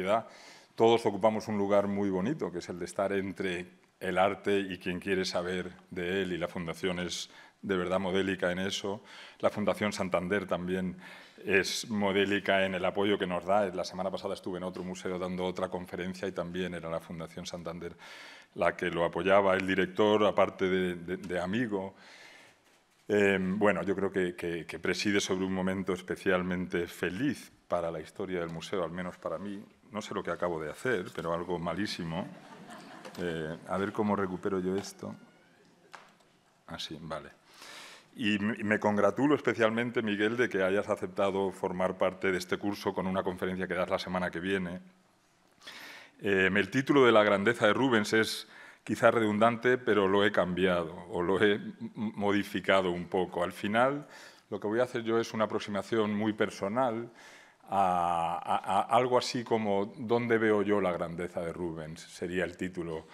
sociedad todos ocupamos un lugar muy bonito, que es el de estar entre el arte y quien quiere saber de él, y la Fundación es de verdad modélica en eso. La Fundación Santander también es modélica en el apoyo que nos da. La semana pasada estuve en otro museo dando otra conferencia y también era la Fundación Santander la que lo apoyaba. El director, aparte de amigo, bueno, yo creo que preside sobre un momento especialmente feliz para la historia del museo, al menos para mí. No sé lo que acabo de hacer, pero algo malísimo. A ver cómo recupero yo esto. Así, vale. Y me congratulo especialmente, Miguel, de que hayas aceptado formar parte de este curso con una conferencia que das la semana que viene. El título de La grandeza de Rubens es quizás redundante, pero lo he cambiado o lo he modificado un poco. Al final, lo que voy a hacer yo es una aproximación muy personal a algo así como ¿dónde veo yo la grandeza de Rubens? Sería el título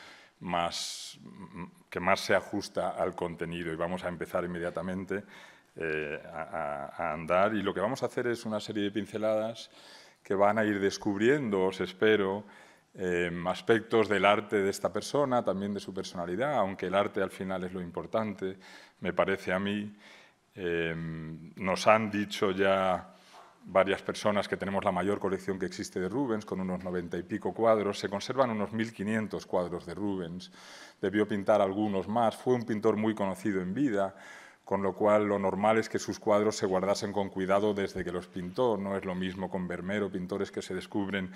que más se ajusta al contenido. Y vamos a empezar inmediatamente a andar. Y lo que vamos a hacer es una serie de pinceladas que van a ir descubriendo, os espero, aspectos del arte de esta persona, también de su personalidad, aunque el arte al final es lo importante, me parece a mí. Nos han dicho ya varias personas que tenemos la mayor colección que existe de Rubens, con unos 90 y pico cuadros. Se conservan unos 1500 cuadros de Rubens. Debió pintar algunos más. Fue un pintor muy conocido en vida, con lo cual lo normal es que sus cuadros se guardasen con cuidado desde que los pintó. No es lo mismo con Vermeer, pintores que se descubren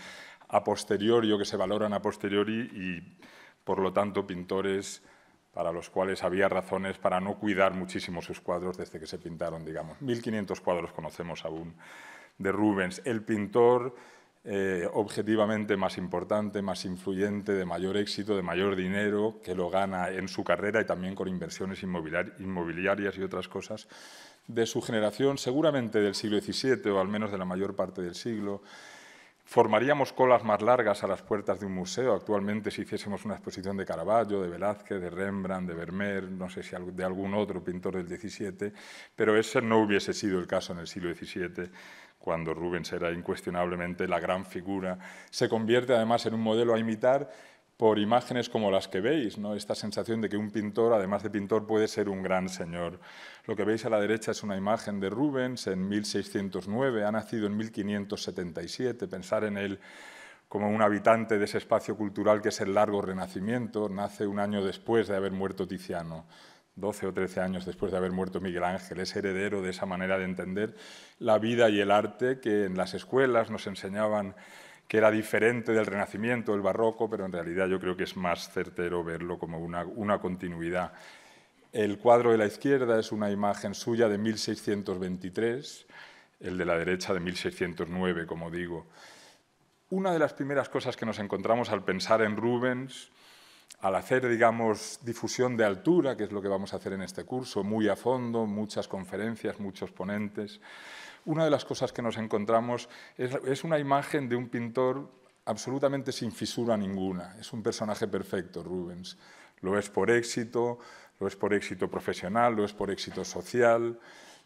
a posteriori o que se valoran a posteriori y, por lo tanto, pintores para los cuales había razones para no cuidar muchísimo sus cuadros desde que se pintaron, digamos. 1500 cuadros conocemos aún de Rubens. El pintor objetivamente más importante, más influyente, de mayor éxito, de mayor dinero, que lo gana en su carrera y también con inversiones inmobiliarias y otras cosas, de su generación, seguramente del siglo XVII o al menos de la mayor parte del siglo. Formaríamos colas más largas a las puertas de un museo actualmente si hiciésemos una exposición de Caravaggio, de Velázquez, de Rembrandt, de Vermeer, no sé si de algún otro pintor del XVII, pero ese no hubiese sido el caso en el siglo XVII, cuando Rubens era incuestionablemente la gran figura. Se convierte además en un modelo a imitar por imágenes como las que veis, ¿no? Esta sensación de que un pintor, además de pintor, puede ser un gran señor. Lo que veis a la derecha es una imagen de Rubens en 1609, ha nacido en 1577, pensar en él como un habitante de ese espacio cultural que es el largo Renacimiento, nace un año después de haber muerto Tiziano, 12 o 13 años después de haber muerto Miguel Ángel, es heredero de esa manera de entender la vida y el arte que en las escuelas nos enseñaban que era diferente del Renacimiento, del Barroco, pero en realidad yo creo que es más certero verlo como una continuidad. El cuadro de la izquierda es una imagen suya de 1623, el de la derecha de 1609, como digo. Una de las primeras cosas que nos encontramos al pensar en Rubens, al hacer, digamos, difusión de altura, que es lo que vamos a hacer en este curso, muy a fondo, muchas conferencias, muchos ponentes, una de las cosas que nos encontramos es una imagen de un pintor absolutamente sin fisura ninguna. Es un personaje perfecto, Rubens. Lo es por éxito profesional, lo es por éxito social,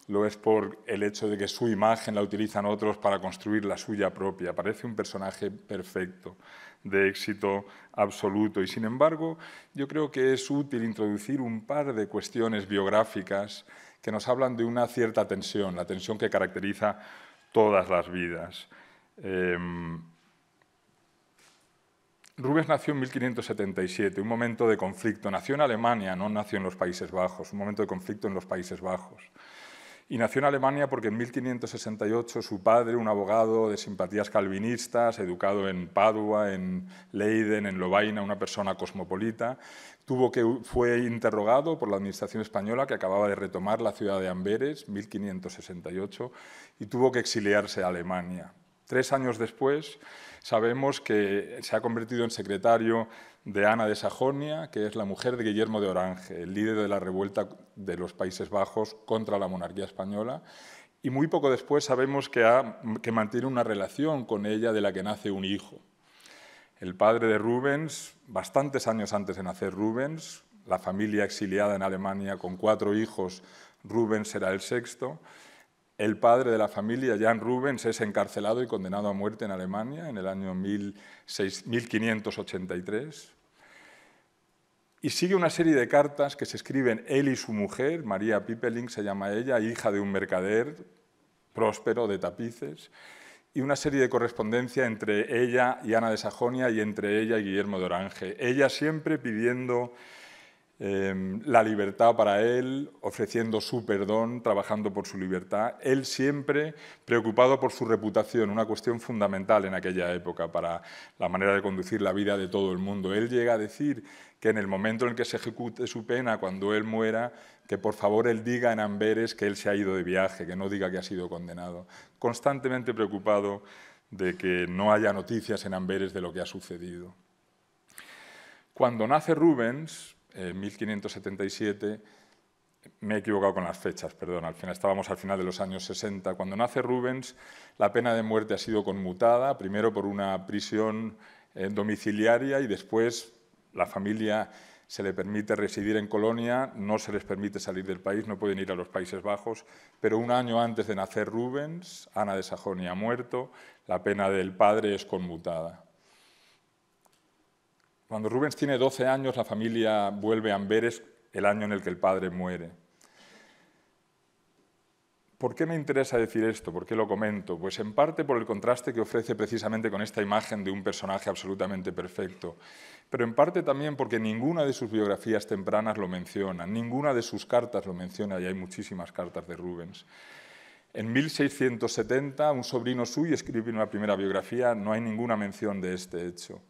lo es por el hecho de que su imagen la utilizan otros para construir la suya propia. Parece un personaje perfecto, de éxito absoluto. Y, sin embargo, yo creo que es útil introducir un par de cuestiones biográficas que nos hablan de una cierta tensión, la tensión que caracteriza todas las vidas. Rubens nació en 1577, un momento de conflicto. Nació en Alemania, no nació en los Países Bajos, un momento de conflicto en los Países Bajos. Y nació en Alemania porque en 1568 su padre, un abogado de simpatías calvinistas, educado en Padua, en Leiden, en Lovaina, una persona cosmopolita, fue interrogado por la administración española que acababa de retomar la ciudad de Amberes, 1568, y tuvo que exiliarse a Alemania. 3 años después sabemos que se ha convertido en secretario de Ana de Sajonia, que es la mujer de Guillermo de Orange, el líder de la revuelta de los Países Bajos contra la monarquía española, y muy poco después sabemos que mantiene una relación con ella de la que nace un hijo. El padre de Rubens, bastantes años antes de nacer Rubens, la familia exiliada en Alemania con 4 hijos, Rubens era el 6º, El padre de la familia, Jan Rubens, es encarcelado y condenado a muerte en Alemania en el año 1583. Y sigue una serie de cartas que se escriben él y su mujer, María Pipeling se llama ella, hija de un mercader próspero de tapices, y una serie de correspondencia entre ella y Ana de Sajonia y entre ella y Guillermo de Orange. Ella siempre pidiendo la libertad para él, ofreciendo su perdón, trabajando por su libertad. Él siempre preocupado por su reputación, una cuestión fundamental en aquella época para la manera de conducir la vida de todo el mundo. Él llega a decir que en el momento en el que se ejecute su pena, cuando él muera, que por favor él diga en Amberes que él se ha ido de viaje, que no diga que ha sido condenado. Constantemente preocupado de que no haya noticias en Amberes de lo que ha sucedido. Cuando nace Rubens, en 1577, me he equivocado con las fechas, perdón, estábamos al final de los años 60. Cuando nace Rubens, la pena de muerte ha sido conmutada, primero por una prisión domiciliaria y después la familia se le permite residir en Colonia, no se les permite salir del país, no pueden ir a los Países Bajos, pero un año antes de nacer Rubens, Ana de Sajonia ha muerto, la pena del padre es conmutada. Cuando Rubens tiene 12 años, la familia vuelve a Amberes el año en el que el padre muere. ¿Por qué me interesa decir esto? ¿Por qué lo comento? Pues en parte por el contraste que ofrece precisamente con esta imagen de un personaje absolutamente perfecto, pero en parte también porque ninguna de sus biografías tempranas lo menciona, ninguna de sus cartas lo menciona, y hay muchísimas cartas de Rubens. En 1670, un sobrino suyo escribe una primera biografía, no hay ninguna mención de este hecho.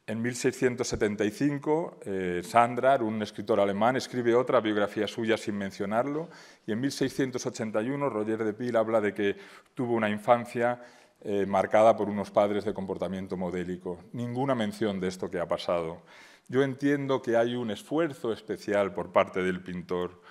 En 1675, Sandrar, un escritor alemán, escribe otra biografía suya sin mencionarlo, y en 1681 Roger de Pile habla de que tuvo una infancia marcada por unos padres de comportamiento modélico. Ninguna mención de esto que ha pasado. Yo entiendo que hay un esfuerzo especial por parte del pintor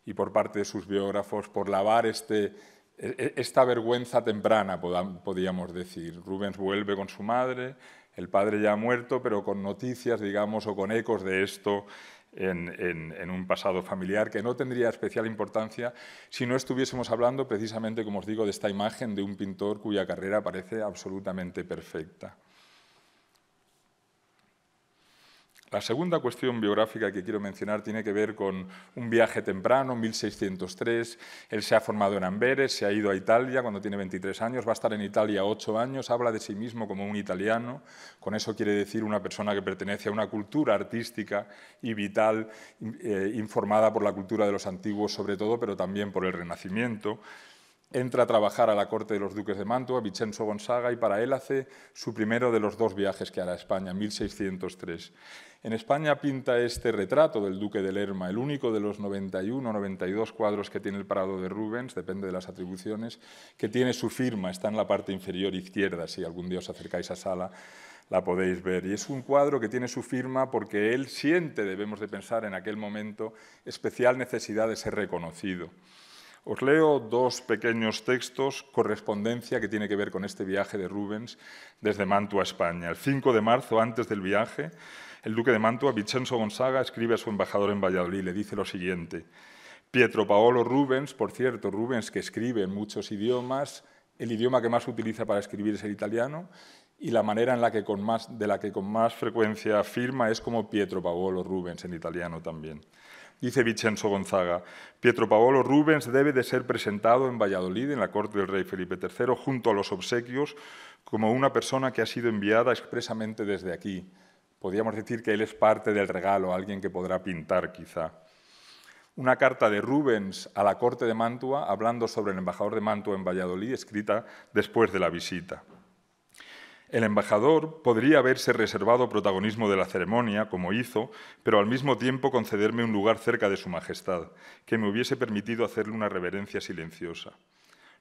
y por parte de sus biógrafos por lavar esta vergüenza temprana, podríamos decir. Rubens vuelve con su madre, el padre ya ha muerto, pero con noticias, digamos, o con ecos de esto en un pasado familiar que no tendría especial importancia si no estuviésemos hablando precisamente, como os digo, de esta imagen de un pintor cuya carrera parece absolutamente perfecta. La segunda cuestión biográfica que quiero mencionar tiene que ver con un viaje temprano, 1603. Él se ha formado en Amberes, se ha ido a Italia cuando tiene 23 años, va a estar en Italia 8 años, habla de sí mismo como un italiano, con eso quiere decir una persona que pertenece a una cultura artística y vital, informada por la cultura de los antiguos sobre todo, pero también por el Renacimiento. Entra a trabajar a la corte de los duques de Mantua, Vincenzo Gonzaga, y para él hace su primero de los 2 viajes que hará a España, en 1603. En España pinta este retrato del duque de Lerma, el único de los 91 o 92 cuadros que tiene el Prado de Rubens, depende de las atribuciones, que tiene su firma, está en la parte inferior izquierda, si algún día os acercáis a sala la podéis ver. Y es un cuadro que tiene su firma porque él siente, debemos de pensar en aquel momento, especial necesidad de ser reconocido. Os leo 2 pequeños textos, correspondencia que tiene que ver con este viaje de Rubens desde Mantua a España. El 5 de marzo, antes del viaje, el duque de Mantua, Vincenzo Gonzaga, escribe a su embajador en Valladolid, le dice lo siguiente: Pietro Paolo Rubens, por cierto, Rubens que escribe en muchos idiomas, el idioma que más utiliza para escribir es el italiano, y la manera en la que con más frecuencia firma es como Pietro Paolo Rubens, en italiano también. Dice Vincenzo Gonzaga: Pietro Paolo Rubens debe de ser presentado en Valladolid, en la corte del rey Felipe III, junto a los obsequios, como una persona que ha sido enviada expresamente desde aquí. Podríamos decir que él es parte del regalo, alguien que podrá pintar quizá. Una carta de Rubens a la corte de Mantua, hablando sobre el embajador de Mantua en Valladolid, escrita después de la visita. El embajador podría haberse reservado protagonismo de la ceremonia, como hizo, pero al mismo tiempo concederme un lugar cerca de su majestad, que me hubiese permitido hacerle una reverencia silenciosa.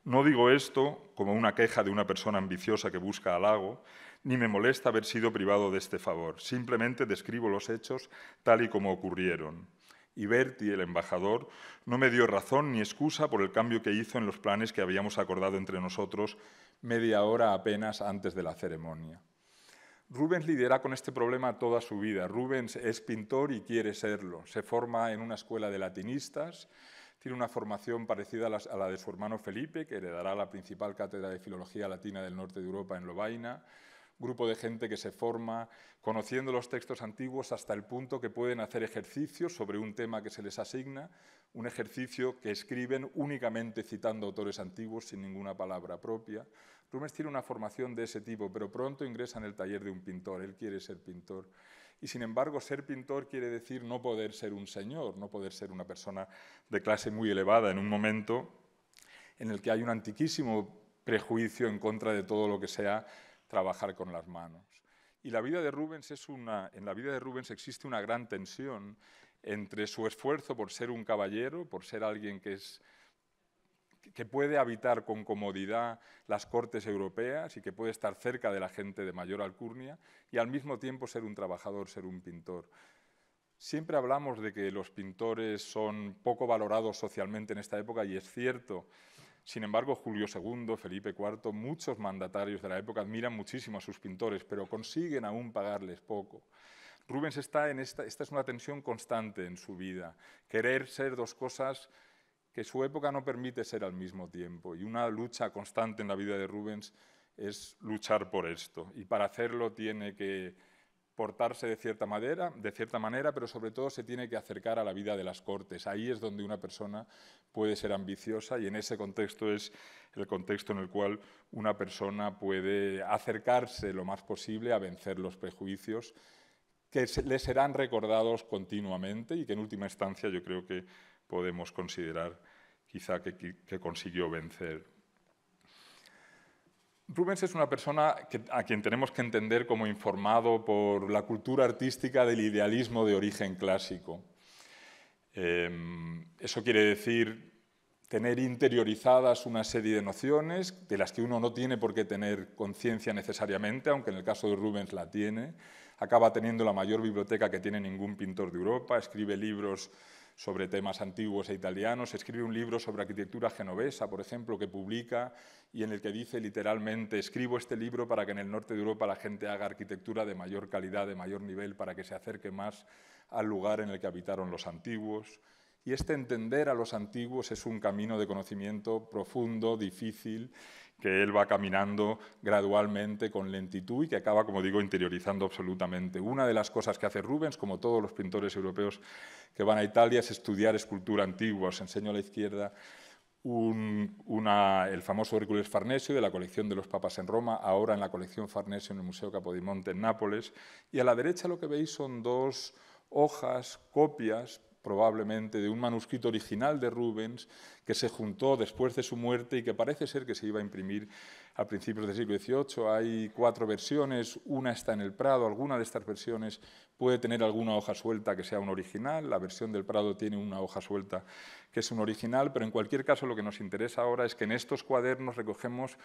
No digo esto como una queja de una persona ambiciosa que busca halago, ni me molesta haber sido privado de este favor. Simplemente describo los hechos tal y como ocurrieron. Y Berti, el embajador, no me dio razón ni excusa por el cambio que hizo en los planes que habíamos acordado entre nosotros media hora apenas antes de la ceremonia. Rubens lidiará con este problema toda su vida. Rubens es pintor y quiere serlo. Se forma en una escuela de latinistas, tiene una formación parecida a la de su hermano Felipe, que heredará la principal cátedra de Filología Latina del norte de Europa en Lovaina. Grupo de gente que se forma conociendo los textos antiguos hasta el punto que pueden hacer ejercicios sobre un tema que se les asigna, un ejercicio que escriben únicamente citando autores antiguos sin ninguna palabra propia. Rubens tiene una formación de ese tipo, pero pronto ingresa en el taller de un pintor, él quiere ser pintor. Y sin embargo, ser pintor quiere decir no poder ser un señor, no poder ser una persona de clase muy elevada en un momento en el que hay un antiquísimo prejuicio en contra de todo lo que sea trabajar con las manos. Y la vida de Rubens en la vida de Rubens existe una gran tensión entre su esfuerzo por ser un caballero, por ser alguien que puede habitar con comodidad las cortes europeas y que puede estar cerca de la gente de mayor alcurnia, y al mismo tiempo ser un trabajador, ser un pintor. Siempre hablamos de que los pintores son poco valorados socialmente en esta época, y es cierto. Sin embargo, Julio II, Felipe IV, muchos mandatarios de la época admiran muchísimo a sus pintores, pero consiguen aún pagarles poco. Rubens está en esta es una tensión constante en su vida, querer ser dos cosas que su época no permite ser al mismo tiempo, y una lucha constante en la vida de Rubens es luchar por esto, y para hacerlo tiene que portarse de cierta manera, pero sobre todo se tiene que acercar a la vida de las cortes. Ahí es donde una persona puede ser ambiciosa, y en ese contexto es el contexto en el cual una persona puede acercarse lo más posible a vencer los prejuicios que le serán recordados continuamente y que en última instancia yo creo que podemos considerar quizá que consiguió vencer. Rubens es una persona a quien tenemos que entender como informado por la cultura artística del idealismo de origen clásico. Eso quiere decir tener interiorizadas una serie de nociones de las que uno no tiene por qué tener conciencia necesariamente, aunque en el caso de Rubens la tiene. Acaba teniendo la mayor biblioteca que tiene ningún pintor de Europa, escribe libros sobre temas antiguos e italianos, escribe un libro sobre arquitectura genovesa, por ejemplo, que publica y en el que dice literalmente: escribo este libro para que en el norte de Europa la gente haga arquitectura de mayor calidad, de mayor nivel, para que se acerque más al lugar en el que habitaron los antiguos. Y este entender a los antiguos es un camino de conocimiento profundo, difícil, que él va caminando gradualmente, con lentitud, y que acaba, como digo, interiorizando absolutamente. Una de las cosas que hace Rubens, como todos los pintores europeos que van a Italia, es estudiar escultura antigua. Os enseño a la izquierda el famoso Hércules Farnesio de la colección de los papas en Roma, ahora en la colección Farnesio en el Museo Capodimonte en Nápoles. Y a la derecha lo que veis son dos hojas, copias, probablemente de un manuscrito original de Rubens que se juntó después de su muerte y que parece ser que se iba a imprimir a principios del siglo XVIII. Hay 4 versiones, una está en el Prado, alguna de estas versiones puede tener alguna hoja suelta que sea un original, la versión del Prado tiene una hoja suelta que es un original, pero en cualquier caso lo que nos interesa ahora es que en estos cuadernos recogemos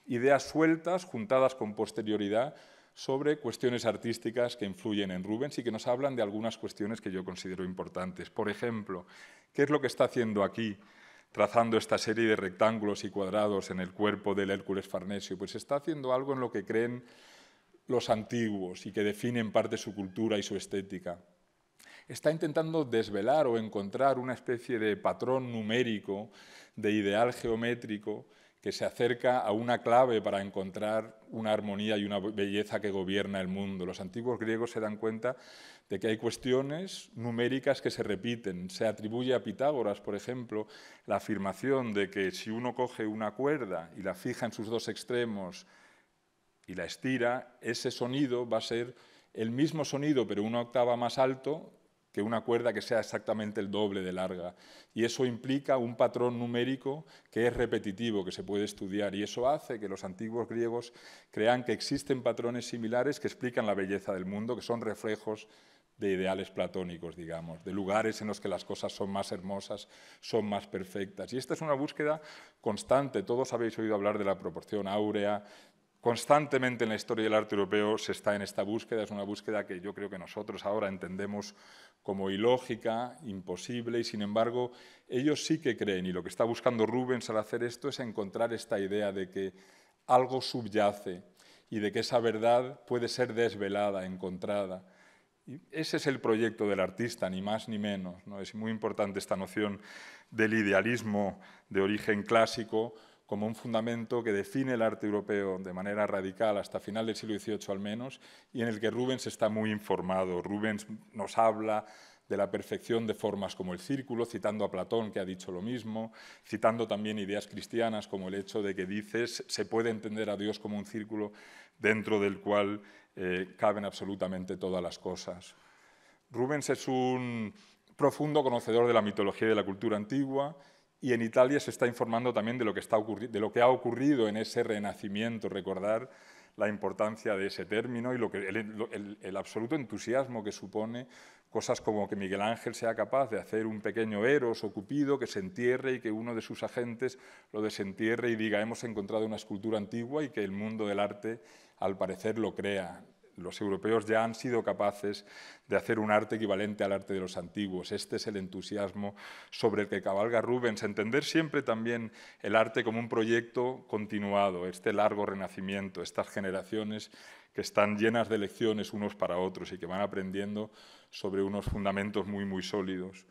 ideas sueltas, juntadas con posterioridad, sobre cuestiones artísticas que influyen en Rubens y que nos hablan de algunas cuestiones que yo considero importantes. Por ejemplo, ¿qué es lo que está haciendo aquí, trazando esta serie de rectángulos y cuadrados en el cuerpo del Hércules Farnesio? Pues está haciendo algo en lo que creen los antiguos y que define en parte su cultura y su estética. Está intentando desvelar o encontrar una especie de patrón numérico, de ideal geométrico, que se acerca a una clave para encontrar una armonía y una belleza que gobierna el mundo. Los antiguos griegos se dan cuenta de que hay cuestiones numéricas que se repiten. Se atribuye a Pitágoras, por ejemplo, la afirmación de que si uno coge una cuerda y la fija en sus 2 extremos y la estira, ese sonido va a ser el mismo sonido, pero una octava más alto que una cuerda que sea exactamente el doble de larga. Y eso implica un patrón numérico que es repetitivo, que se puede estudiar. Y eso hace que los antiguos griegos crean que existen patrones similares que explican la belleza del mundo, que son reflejos de ideales platónicos, digamos, de lugares en los que las cosas son más hermosas, son más perfectas. Y esta es una búsqueda constante. Todos habéis oído hablar de la proporción áurea. Constantemente en la historia del arte europeo se está en esta búsqueda. Es una búsqueda que yo creo que nosotros ahora entendemos como ilógica, imposible, y sin embargo ellos sí que creen, y lo que está buscando Rubens al hacer esto es encontrar esta idea de que algo subyace y de que esa verdad puede ser desvelada, encontrada. Y ese es el proyecto del artista, ni más ni menos, ¿no? Es muy importante esta noción del idealismo de origen clásico como un fundamento que define el arte europeo de manera radical hasta final del siglo XVIII al menos, y en el que Rubens está muy informado. Rubens nos habla de la perfección de formas como el círculo, citando a Platón, que ha dicho lo mismo, citando también ideas cristianas como el hecho de que dices se puede entender a Dios como un círculo dentro del cual caben absolutamente todas las cosas. Rubens es un profundo conocedor de la mitología y de la cultura antigua, y en Italia se está informando también de lo que ha ocurrido en ese renacimiento. Recordar la importancia de ese término y el absoluto entusiasmo que supone cosas como que Miguel Ángel sea capaz de hacer un pequeño Eros o Cupido que se entierre y que uno de sus agentes lo desentierre y diga hemos encontrado una escultura antigua, y que el mundo del arte al parecer lo crea. Los europeos ya han sido capaces de hacer un arte equivalente al arte de los antiguos. Este es el entusiasmo sobre el que cabalga Rubens. Entender siempre también el arte como un proyecto continuado, este largo renacimiento, estas generaciones que están llenas de lecciones unos para otros y que van aprendiendo sobre unos fundamentos muy, muy sólidos.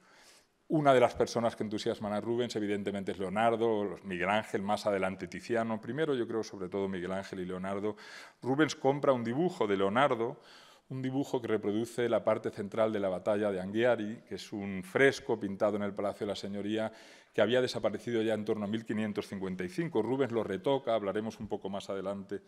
Una de las personas que entusiasman a Rubens, evidentemente, es Leonardo, Miguel Ángel, más adelante Tiziano. Primero, yo creo, sobre todo, Miguel Ángel y Leonardo. Rubens compra un dibujo de Leonardo, un dibujo que reproduce la parte central de la batalla de Anghiari, que es un fresco pintado en el Palacio de la Señoría, que había desaparecido ya en torno a 1555. Rubens lo retoca, hablaremos un poco más adelante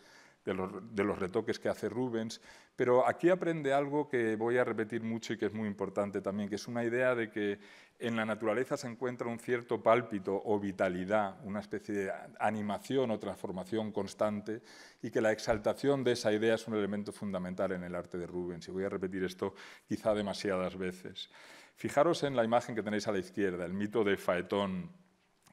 de los retoques que hace Rubens, pero aquí aprende algo que voy a repetir mucho y que es muy importante también, que es una idea de que en la naturaleza se encuentra un cierto pálpito o vitalidad, una especie de animación o transformación constante, y que la exaltación de esa idea es un elemento fundamental en el arte de Rubens. Y voy a repetir esto quizá demasiadas veces. Fijaros en la imagen que tenéis a la izquierda, el mito de Faetón,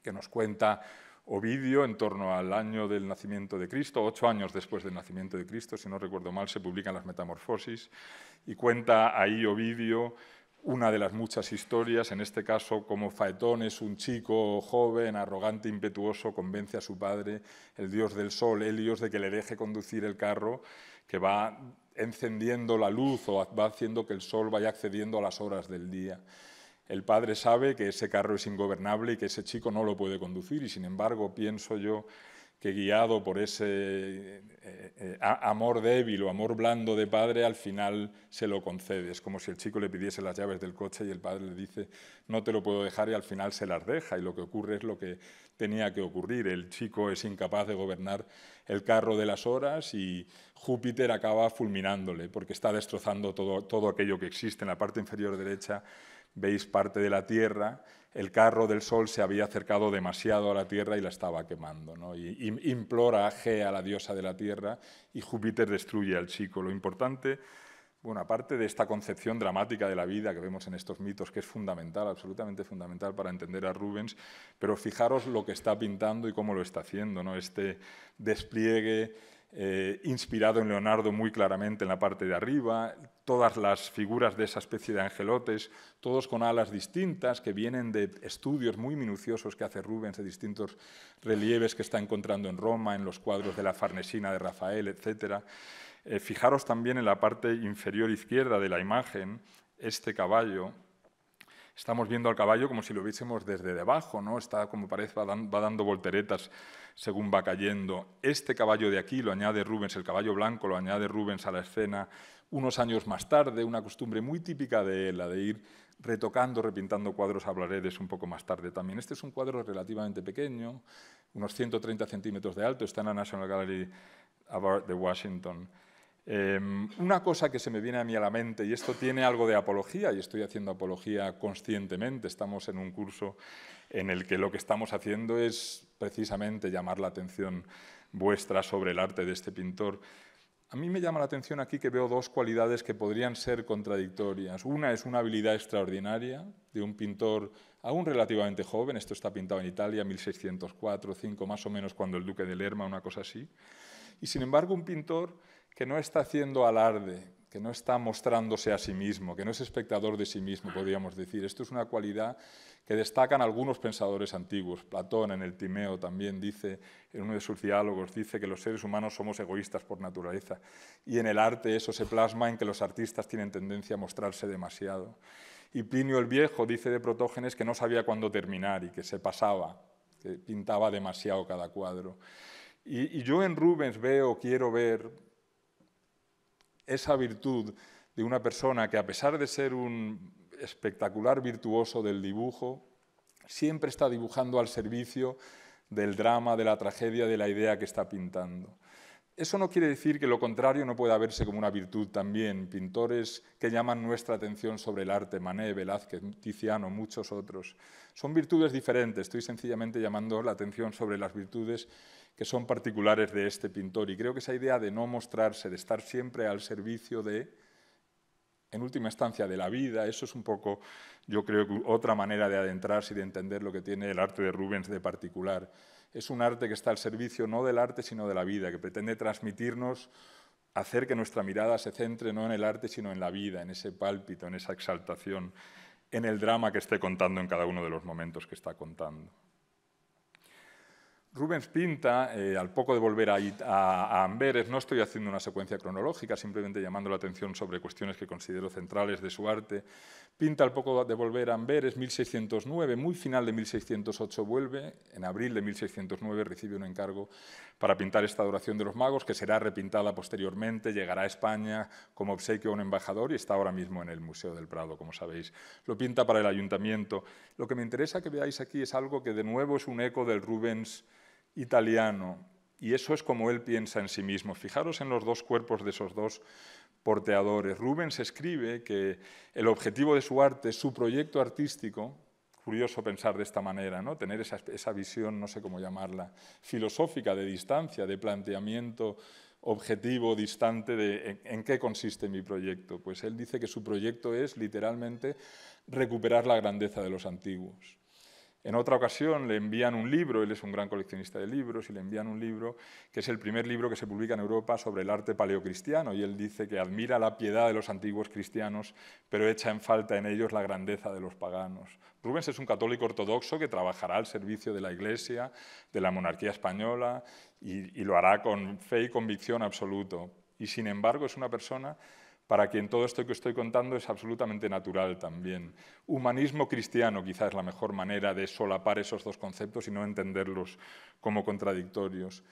que nos cuenta Ovidio en torno al año del nacimiento de Cristo, 8 años después del nacimiento de Cristo, si no recuerdo mal, se publican las Metamorfosis, y cuenta ahí Ovidio una de las muchas historias, en este caso como Faetón es un chico joven, arrogante, impetuoso, convence a su padre, el dios del sol, Helios, de que le deje conducir el carro que va encendiendo la luz o va haciendo que el sol vaya accediendo a las horas del día. El padre sabe que ese carro es ingobernable y que ese chico no lo puede conducir, y sin embargo pienso yo que guiado por ese amor débil o amor blando de padre, al final se lo concede. Es como si el chico le pidiese las llaves del coche y el padre le dice no te lo puedo dejar, y al final se las deja, y lo que ocurre es lo que tenía que ocurrir. El chico es incapaz de gobernar el carro de las horas y Júpiter acaba fulminándole porque está destrozando todo aquello que existe. En la parte inferior derecha veis parte de la Tierra. El carro del Sol se había acercado demasiado a la Tierra y la estaba quemando, ¿no? Y implora a Gea, la diosa de la Tierra, y Júpiter destruye al chico. Lo importante, bueno, aparte de esta concepción dramática de la vida que vemos en estos mitos, que es fundamental, absolutamente fundamental para entender a Rubens, pero fijaros lo que está pintando y cómo lo está haciendo, ¿no? Este despliegue inspirado en Leonardo muy claramente en la parte de arriba, todas las figuras de esa especie de angelotes, todos con alas distintas que vienen de estudios muy minuciosos que hace Rubens de distintos relieves que está encontrando en Roma, en los cuadros de la Farnesina de Rafael, etc. Fijaros también en la parte inferior izquierda de la imagen, este caballo. Estamos viendo al caballo como si lo viésemos desde debajo, ¿no? Está, como parece, va dando volteretas según va cayendo. Este caballo de aquí lo añade Rubens, el caballo blanco lo añade Rubens a la escena unos años más tarde, una costumbre muy típica de él, la de ir retocando, repintando cuadros. Hablaré de eso un poco más tarde también. Este es un cuadro relativamente pequeño, unos 130 centímetros de alto, está en la National Gallery de Washington. Una cosa que se me viene a mí a la mente, y esto tiene algo de apología, y estoy haciendo apología conscientemente, estamos en un curso en el que lo que estamos haciendo es precisamente llamar la atención vuestra sobre el arte de este pintor. A mí me llama la atención aquí que veo dos cualidades que podrían ser contradictorias. Una es una habilidad extraordinaria de un pintor aún relativamente joven, esto está pintado en Italia, 1604, 5 más o menos, cuando el duque de Lerma, una cosa así, y sin embargo un pintor que no está haciendo alarde, que no está mostrándose a sí mismo, que no es espectador de sí mismo, podríamos decir. Esto es una cualidad que destacan algunos pensadores antiguos. Platón en el Timeo también dice, en uno de sus diálogos, dice que los seres humanos somos egoístas por naturaleza, y en el arte eso se plasma en que los artistas tienen tendencia a mostrarse demasiado. Y Plinio el Viejo dice de Protógenes que no sabía cuándo terminar y que se pasaba, que pintaba demasiado cada cuadro. Y yo en Rubens quiero ver esa virtud de una persona que, a pesar de ser un espectacular virtuoso del dibujo, siempre está dibujando al servicio del drama, de la tragedia, de la idea que está pintando. Eso no quiere decir que lo contrario no pueda verse como una virtud también. Pintores que llaman nuestra atención sobre el arte, Manet, Velázquez, Tiziano, muchos otros. Son virtudes diferentes, estoy sencillamente llamando la atención sobre las virtudes que son particulares de este pintor. Y creo que esa idea de no mostrarse, de estar siempre al servicio de, en última instancia, de la vida, eso es un poco, yo creo, que otra manera de adentrarse y de entender lo que tiene el arte de Rubens de particular. Es un arte que está al servicio no del arte, sino de la vida, que pretende transmitirnos, hacer que nuestra mirada se centre no en el arte, sino en la vida, en ese pálpito, en esa exaltación, en el drama que esté contando en cada uno de los momentos que está contando. Rubens pinta, al poco de volver a Amberes, no estoy haciendo una secuencia cronológica, simplemente llamando la atención sobre cuestiones que considero centrales de su arte. Pinta al poco de volver a Amberes, 1609, muy final de 1608 vuelve, en abril de 1609 recibe un encargo para pintar esta Adoración de los Magos, que será repintada posteriormente, llegará a España como obsequio a un embajador y está ahora mismo en el Museo del Prado, como sabéis. Lo pinta para el ayuntamiento. Lo que me interesa que veáis aquí es algo que de nuevo es un eco del Rubens italiano, y eso es como él piensa en sí mismo. Fijaros en los dos cuerpos de esos dos porteadores. Rubens escribe que el objetivo de su arte, su proyecto artístico, curioso pensar de esta manera, ¿no? Tener esa visión, no sé cómo llamarla, filosófica, de distancia, de planteamiento objetivo, distante de en qué consiste mi proyecto. Pues él dice que su proyecto es, literalmente, recuperar la grandeza de los antiguos. En otra ocasión le envían un libro, él es un gran coleccionista de libros, y le envían un libro que es el primer libro que se publica en Europa sobre el arte paleocristiano, y él dice que admira la piedad de los antiguos cristianos, pero echa en falta en ellos la grandeza de los paganos. Rubens es un católico ortodoxo que trabajará al servicio de la Iglesia, de la monarquía española, y lo hará con fe y convicción absoluto. Y sin embargo es una persona para quien todo esto que estoy contando es absolutamente natural también. Humanismo cristiano quizás es la mejor manera de solapar esos dos conceptos y no entenderlos como contradictorios.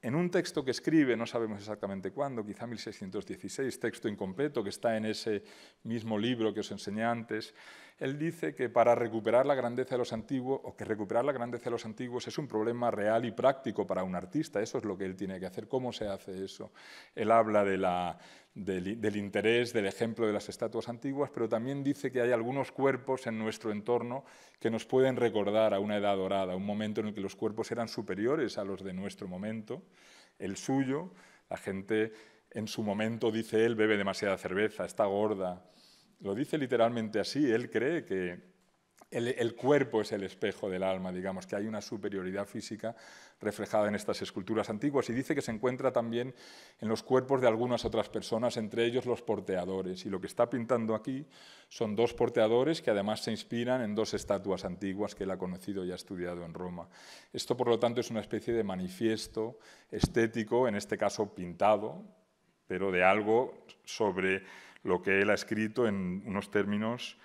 En un texto que escribe, no sabemos exactamente cuándo, quizá 1616, texto incompleto que está en ese mismo libro que os enseñé antes, él dice que para recuperar la grandeza de los antiguos, o que recuperar la grandeza de los antiguos es un problema real y práctico para un artista. Eso es lo que él tiene que hacer. ¿Cómo se hace eso? Él habla del interés, del ejemplo de las estatuas antiguas, pero también dice que hay algunos cuerpos en nuestro entorno que nos pueden recordar a una edad dorada, un momento en el que los cuerpos eran superiores a los de nuestro momento, el suyo. La gente en su momento, dice él, bebe demasiada cerveza, está gorda. Lo dice literalmente así. Él cree que el cuerpo es el espejo del alma, digamos, que hay una superioridad física reflejada en estas esculturas antiguas, y dice que se encuentra también en los cuerpos de algunas otras personas, entre ellos los porteadores. Y lo que está pintando aquí son dos porteadores que además se inspiran en dos estatuas antiguas que él ha conocido y ha estudiado en Roma. Esto, por lo tanto, es una especie de manifiesto estético, en este caso pintado, pero de algo sobre lo que él ha escrito en unos términos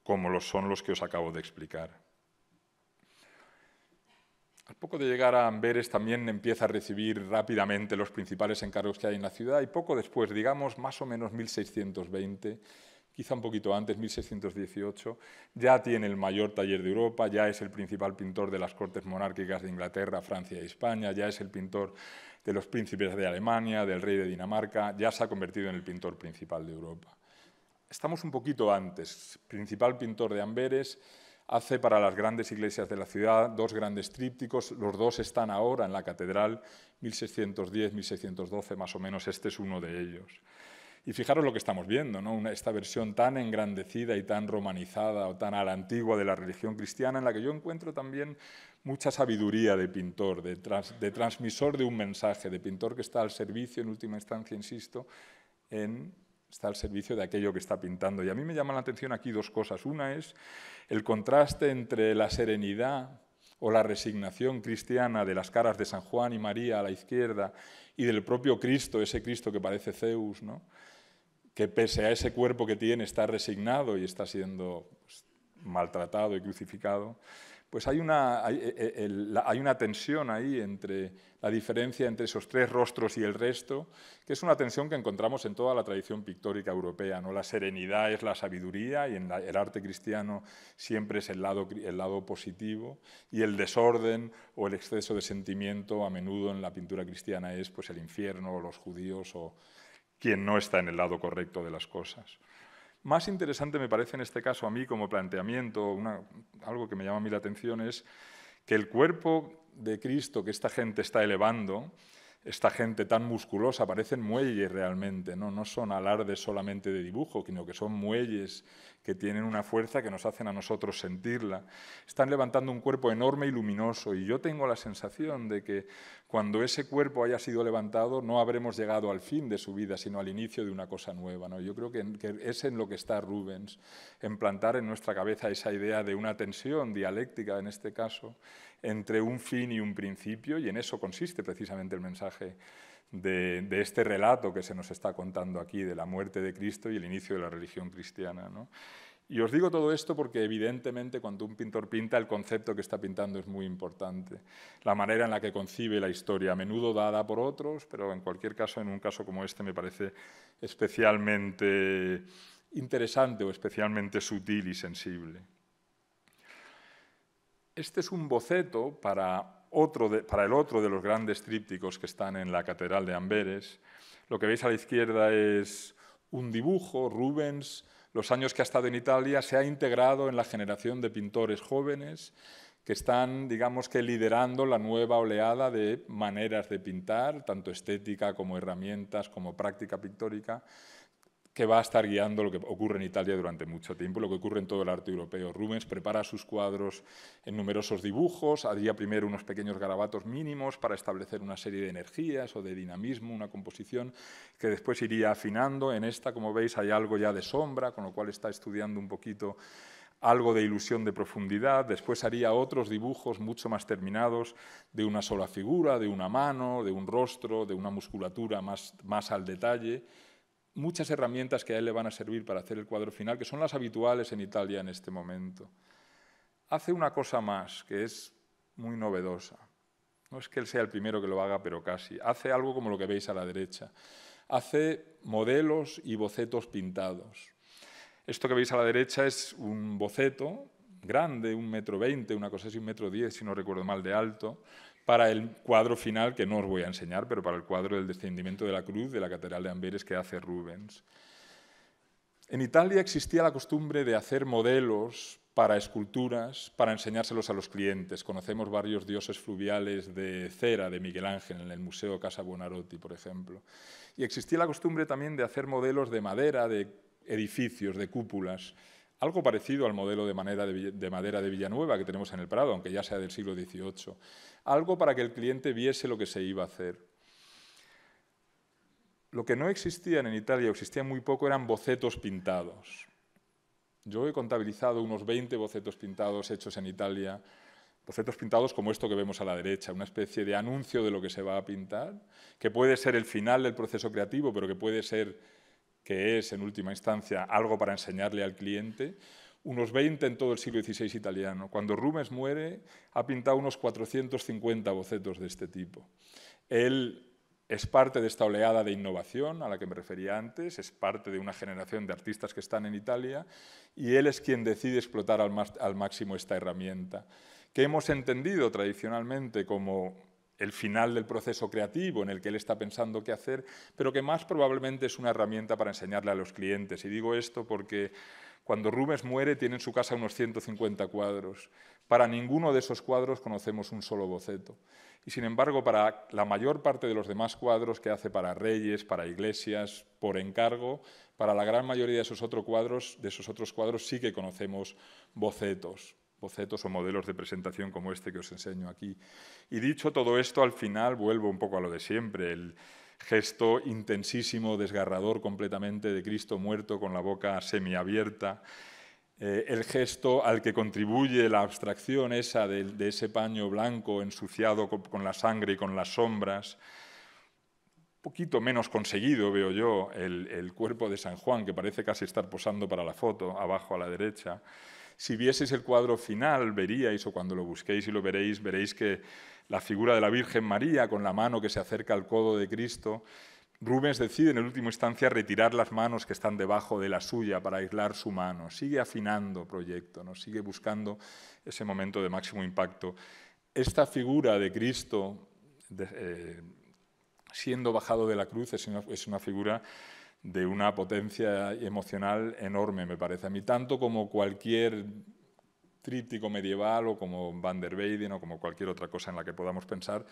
como son los que os acabo de explicar. Al poco de llegar a Amberes también empieza a recibir rápidamente los principales encargos que hay en la ciudad, y poco después, digamos más o menos 1620, quizá un poquito antes, 1618, ya tiene el mayor taller de Europa, ya es el principal pintor de las cortes monárquicas de Inglaterra, Francia y España, ya es el pintor de los príncipes de Alemania, del rey de Dinamarca, ya se ha convertido en el pintor principal de Europa. Estamos un poquito antes. Principal pintor de Amberes, hace para las grandes iglesias de la ciudad dos grandes trípticos. Los dos están ahora en la catedral, 1610, 1612 más o menos. Este es uno de ellos. Y fijaros lo que estamos viendo, ¿no? Esta versión tan engrandecida y tan romanizada o tan a la antigua de la religión cristiana, en la que yo encuentro también mucha sabiduría de pintor, de transmisor de un mensaje, de pintor que está al servicio, en última instancia, insisto, en está al servicio de aquello que está pintando. Y a mí me llaman la atención aquí dos cosas. Una es el contraste entre la serenidad o la resignación cristiana de las caras de San Juan y María a la izquierda y del propio Cristo, ese Cristo que parece Zeus, ¿no? Que pese a ese cuerpo que tiene está resignado y está siendo pues, maltratado y crucificado, pues hay una tensión ahí entre la diferencia entre esos tres rostros y el resto, que es una tensión que encontramos en toda la tradición pictórica europea, ¿no? La serenidad es la sabiduría y en el arte cristiano siempre es el lado positivo, y el desorden o el exceso de sentimiento a menudo en la pintura cristiana es pues, el infierno o los judíos o quien no está en el lado correcto de las cosas. Más interesante me parece en este caso a mí como planteamiento, algo que me llama a mí la atención es que el cuerpo de Cristo que esta gente está elevando, esta gente tan musculosa, parecen muelles realmente, no son alardes solamente de dibujo, sino que son muelles que tienen una fuerza que nos hacen a nosotros sentirla. Están levantando un cuerpo enorme y luminoso, y yo tengo la sensación de que cuando ese cuerpo haya sido levantado no habremos llegado al fin de su vida, sino al inicio de una cosa nueva, ¿no? Yo creo que es en lo que está Rubens, en plantar en nuestra cabeza esa idea de una tensión dialéctica, en este caso, entre un fin y un principio, y en eso consiste precisamente el mensaje de este relato que se nos está contando aquí, de la muerte de Cristo y el inicio de la religión cristiana, ¿no? Y os digo todo esto porque evidentemente cuando un pintor pinta, el concepto que está pintando es muy importante. La manera en la que concibe la historia, a menudo dada por otros, pero en cualquier caso, en un caso como este, me parece especialmente interesante o especialmente sutil y sensible. Este es un boceto para el otro de los grandes trípticos que están en la Catedral de Amberes. Lo que veis a la izquierda es un dibujo. Rubens, los años que ha estado en Italia, se ha integrado en la generación de pintores jóvenes que están, digamos que, liderando la nueva oleada de maneras de pintar, tanto estética como herramientas, como práctica pictórica, que va a estar guiando lo que ocurre en Italia durante mucho tiempo, lo que ocurre en todo el arte europeo. Rubens prepara sus cuadros en numerosos dibujos, haría primero unos pequeños garabatos mínimos para establecer una serie de energías o de dinamismo, una composición que después iría afinando. En esta, como veis, hay algo ya de sombra, con lo cual está estudiando un poquito algo de ilusión de profundidad. Después haría otros dibujos mucho más terminados de una sola figura, de una mano, de un rostro, de una musculatura más al detalle. Muchas herramientas que a él le van a servir para hacer el cuadro final, que son las habituales en Italia en este momento. Hace una cosa más, que es muy novedosa. No es que él sea el primero que lo haga, pero casi. Hace algo como lo que veis a la derecha. Hace modelos y bocetos pintados. Esto que veis a la derecha es un boceto grande, 1,20 m, una cosa así, 1,10 m, si no recuerdo mal, de alto, para el cuadro final, que no os voy a enseñar, pero para el cuadro del descendimiento de la cruz de la Catedral de Amberes que hace Rubens. En Italia existía la costumbre de hacer modelos para esculturas, para enseñárselos a los clientes. Conocemos varios dioses fluviales de cera de Miguel Ángel en el Museo Casa Buonarroti, por ejemplo. Y existía la costumbre también de hacer modelos de madera, de edificios, de cúpulas, algo parecido al modelo de madera de Villanueva que tenemos en el Prado, aunque ya sea del siglo XVIII. Algo para que el cliente viese lo que se iba a hacer. Lo que no existían en Italia, o existía muy poco, eran bocetos pintados. Yo he contabilizado unos 20 bocetos pintados hechos en Italia, bocetos pintados como esto que vemos a la derecha, una especie de anuncio de lo que se va a pintar, que puede ser el final del proceso creativo, pero que puede ser, que es en última instancia, algo para enseñarle al cliente. Unos 20 en todo el siglo XVI italiano. Cuando Rubens muere, ha pintado unos 450 bocetos de este tipo. Él es parte de esta oleada de innovación a la que me refería antes, es parte de una generación de artistas que están en Italia, y él es quien decide explotar al máximo esta herramienta, que hemos entendido tradicionalmente como el final del proceso creativo en el que él está pensando qué hacer, pero que más probablemente es una herramienta para enseñarle a los clientes. Y digo esto porque cuando Rubens muere tiene en su casa unos 150 cuadros. Para ninguno de esos cuadros conocemos un solo boceto. Y sin embargo, para la mayor parte de los demás cuadros que hace para reyes, para iglesias, por encargo, para la gran mayoría de esos otros cuadros sí que conocemos bocetos o modelos de presentación como este que os enseño aquí. Y dicho todo esto, al final vuelvo un poco a lo de siempre. gesto intensísimo, desgarrador completamente de Cristo muerto con la boca semiabierta, el gesto al que contribuye la abstracción esa de ese paño blanco ensuciado con la sangre y con las sombras. Un poquito menos conseguido, veo yo, el cuerpo de San Juan, que parece casi estar posando para la foto, abajo a la derecha. Si vieseis el cuadro final, veríais, o cuando lo busquéis y lo veréis, veréis que la figura de la Virgen María, con la mano que se acerca al codo de Cristo, Rubens decide en última instancia retirar las manos que están debajo de la suya para aislar su mano. Sigue afinando proyecto, ¿no? Sigue buscando ese momento de máximo impacto. Esta figura de Cristo siendo bajado de la cruz es una figura de una potencia emocional enorme, me parece a mí, tanto como cualquier tríptico medieval o como Van der Weyden o como cualquier otra cosa en la que podamos pensar.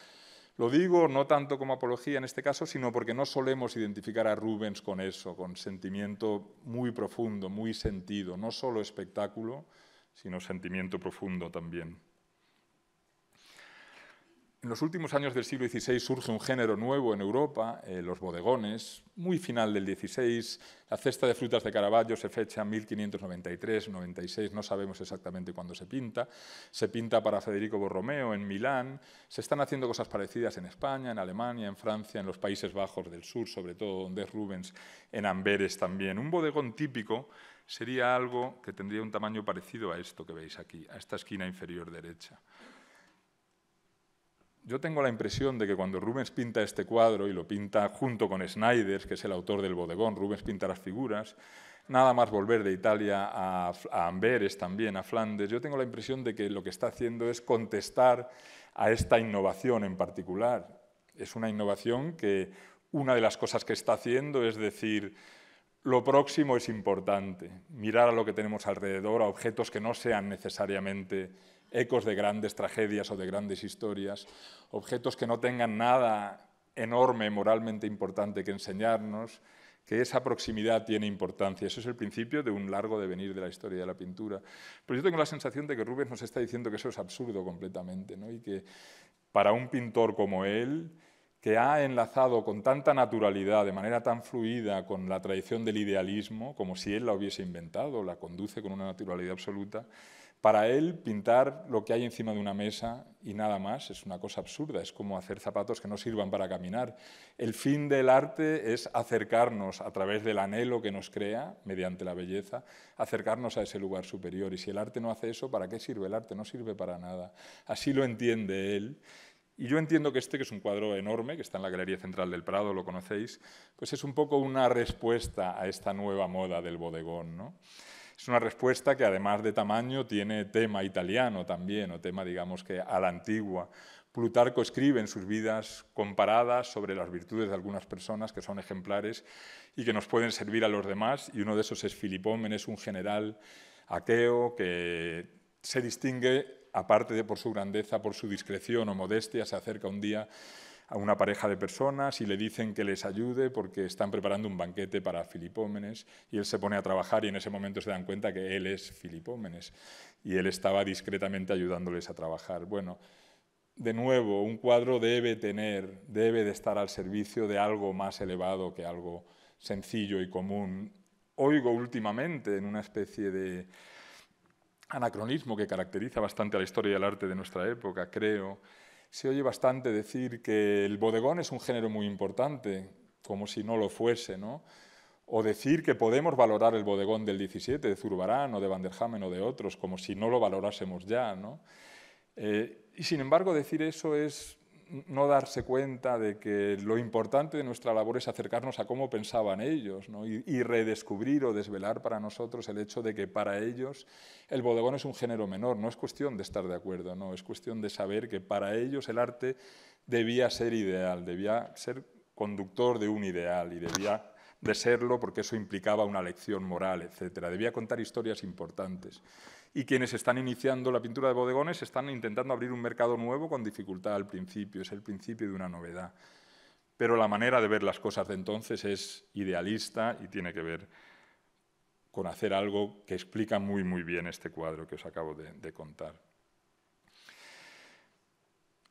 Lo digo no tanto como apología en este caso, sino porque no solemos identificar a Rubens con eso, con sentimiento muy profundo, muy sentido, no solo espectáculo, sino sentimiento profundo también. En los últimos años del siglo XVI surge un género nuevo en Europa, los bodegones, muy final del XVI. La cesta de frutas de Caravaggio se fecha en 1593-96, no sabemos exactamente cuándo se pinta. Se pinta para Federico Borromeo en Milán. Se están haciendo cosas parecidas en España, en Alemania, en Francia, en los Países Bajos del Sur, sobre todo donde es Rubens, en Amberes también. Un bodegón típico sería algo que tendría un tamaño parecido a esto que veis aquí, a esta esquina inferior derecha. Yo tengo la impresión de que cuando Rubens pinta este cuadro, y lo pinta junto con Schneiders, que es el autor del bodegón, Rubens pinta las figuras, nada más volver de Italia a Amberes también, a Flandes, yo tengo la impresión de que lo que está haciendo es contestar a esta innovación en particular. Es una innovación que una de las cosas que está haciendo es decir, lo próximo es importante, mirar a lo que tenemos alrededor, a objetos que no sean necesariamente ecos de grandes tragedias o de grandes historias, objetos que no tengan nada enorme, moralmente importante que enseñarnos, que esa proximidad tiene importancia. Eso es el principio de un largo devenir de la historia de la pintura. Pero yo tengo la sensación de que Rubens nos está diciendo que eso es absurdo completamente, ¿no? Y que para un pintor como él, que ha enlazado con tanta naturalidad, de manera tan fluida, con la tradición del idealismo, como si él la hubiese inventado, la conduce con una naturalidad absoluta, para él pintar lo que hay encima de una mesa y nada más es una cosa absurda, es como hacer zapatos que no sirvan para caminar. El fin del arte es acercarnos a través del anhelo que nos crea, mediante la belleza, acercarnos a ese lugar superior. Y si el arte no hace eso, ¿para qué sirve el arte? No sirve para nada. Así lo entiende él. Y yo entiendo que que es un cuadro enorme, que está en la Galería Central del Prado, lo conocéis, pues es un poco una respuesta a esta nueva moda del bodegón, ¿no? Es una respuesta que además de tamaño tiene tema italiano también, o tema digamos que a la antigua. Plutarco escribe en sus vidas comparadas sobre las virtudes de algunas personas que son ejemplares y que nos pueden servir a los demás, y uno de esos es Filipómenes, un general aqueo que se distingue, aparte de por su grandeza, por su discreción o modestia, se acerca un día a una pareja de personas y le dicen que les ayude porque están preparando un banquete para Filipómenes, y él se pone a trabajar y en ese momento se dan cuenta que él es Filipómenes y él estaba discretamente ayudándoles a trabajar. Bueno, de nuevo, un cuadro debe de estar al servicio de algo más elevado que algo sencillo y común. Oigo últimamente, en una especie de anacronismo que caracteriza bastante a la historia del arte de nuestra época, creo, se oye bastante decir que el bodegón es un género muy importante, como si no lo fuese, ¿no? O decir que podemos valorar el bodegón del 17, de Zurbarán o de Van der Hamen o de otros, como si no lo valorásemos ya, ¿no? Y sin embargo, decir eso es no darse cuenta de que lo importante de nuestra labor es acercarnos a cómo pensaban ellos, ¿no? y redescubrir o desvelar para nosotros el hecho de que para ellos el bodegón es un género menor. No es cuestión de estar de acuerdo, no, es cuestión de saber que para ellos el arte debía ser ideal, debía ser conductor de un ideal y debía de serlo porque eso implicaba una lección moral, etc. Debía contar historias importantes. Y quienes están iniciando la pintura de bodegones están intentando abrir un mercado nuevo con dificultad al principio, es el principio de una novedad. Pero la manera de ver las cosas de entonces es idealista y tiene que ver con hacer algo que explica muy bien este cuadro que os acabo de contar.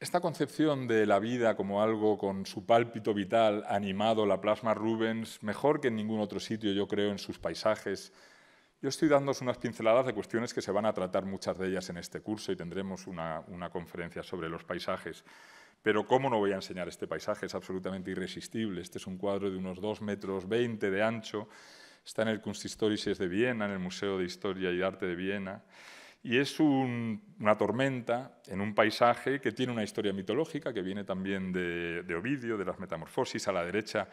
esta concepción de la vida como algo con su pálpito vital animado la plasma Rubens mejor que en ningún otro sitio, yo creo, en sus paisajes. Yo estoy dándoos unas pinceladas de cuestiones que se van a tratar muchas de ellas en este curso y tendremos una conferencia sobre los paisajes. Pero ¿cómo no voy a enseñar este paisaje? Es absolutamente irresistible. Este es un cuadro de unos 2,20 metros de ancho. Está en el Kunsthistorisches de Viena, en el Museo de Historia y Arte de Viena. Y es una tormenta en un paisaje que tiene una historia mitológica, que viene también de Ovidio, de las Metamorfosis. A la derecha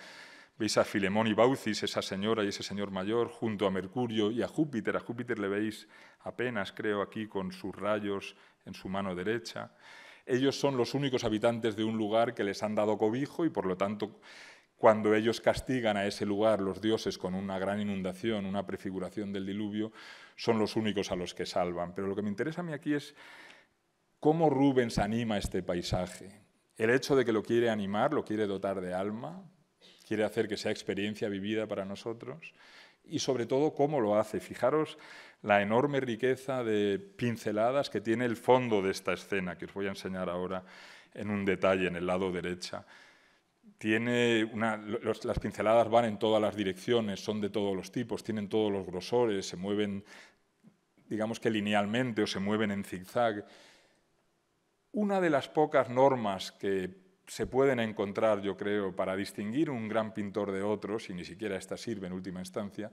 veis a Filemón y Baucis, esa señora y ese señor mayor, junto a Mercurio y a Júpiter. A Júpiter le veis apenas, creo, aquí con sus rayos en su mano derecha. Ellos son los únicos habitantes de un lugar que les han dado cobijo y, por lo tanto, cuando ellos castigan a ese lugar, los dioses, con una gran inundación, una prefiguración del diluvio, son los únicos a los que salvan. Pero lo que me interesa a mí aquí es cómo Rubens anima este paisaje. El hecho de que lo quiere animar, lo quiere dotar de alma, quiere hacer que sea experiencia vivida para nosotros y, sobre todo, cómo lo hace. Fijaros la enorme riqueza de pinceladas que tiene el fondo de esta escena, que os voy a enseñar ahora en un detalle en el lado derecha. Las pinceladas van en todas las direcciones, son de todos los tipos, tienen todos los grosores, se mueven, digamos que linealmente o se mueven en zigzag. Una de las pocas normas que se pueden encontrar, yo creo, para distinguir un gran pintor de otros, y ni siquiera esta sirve en última instancia,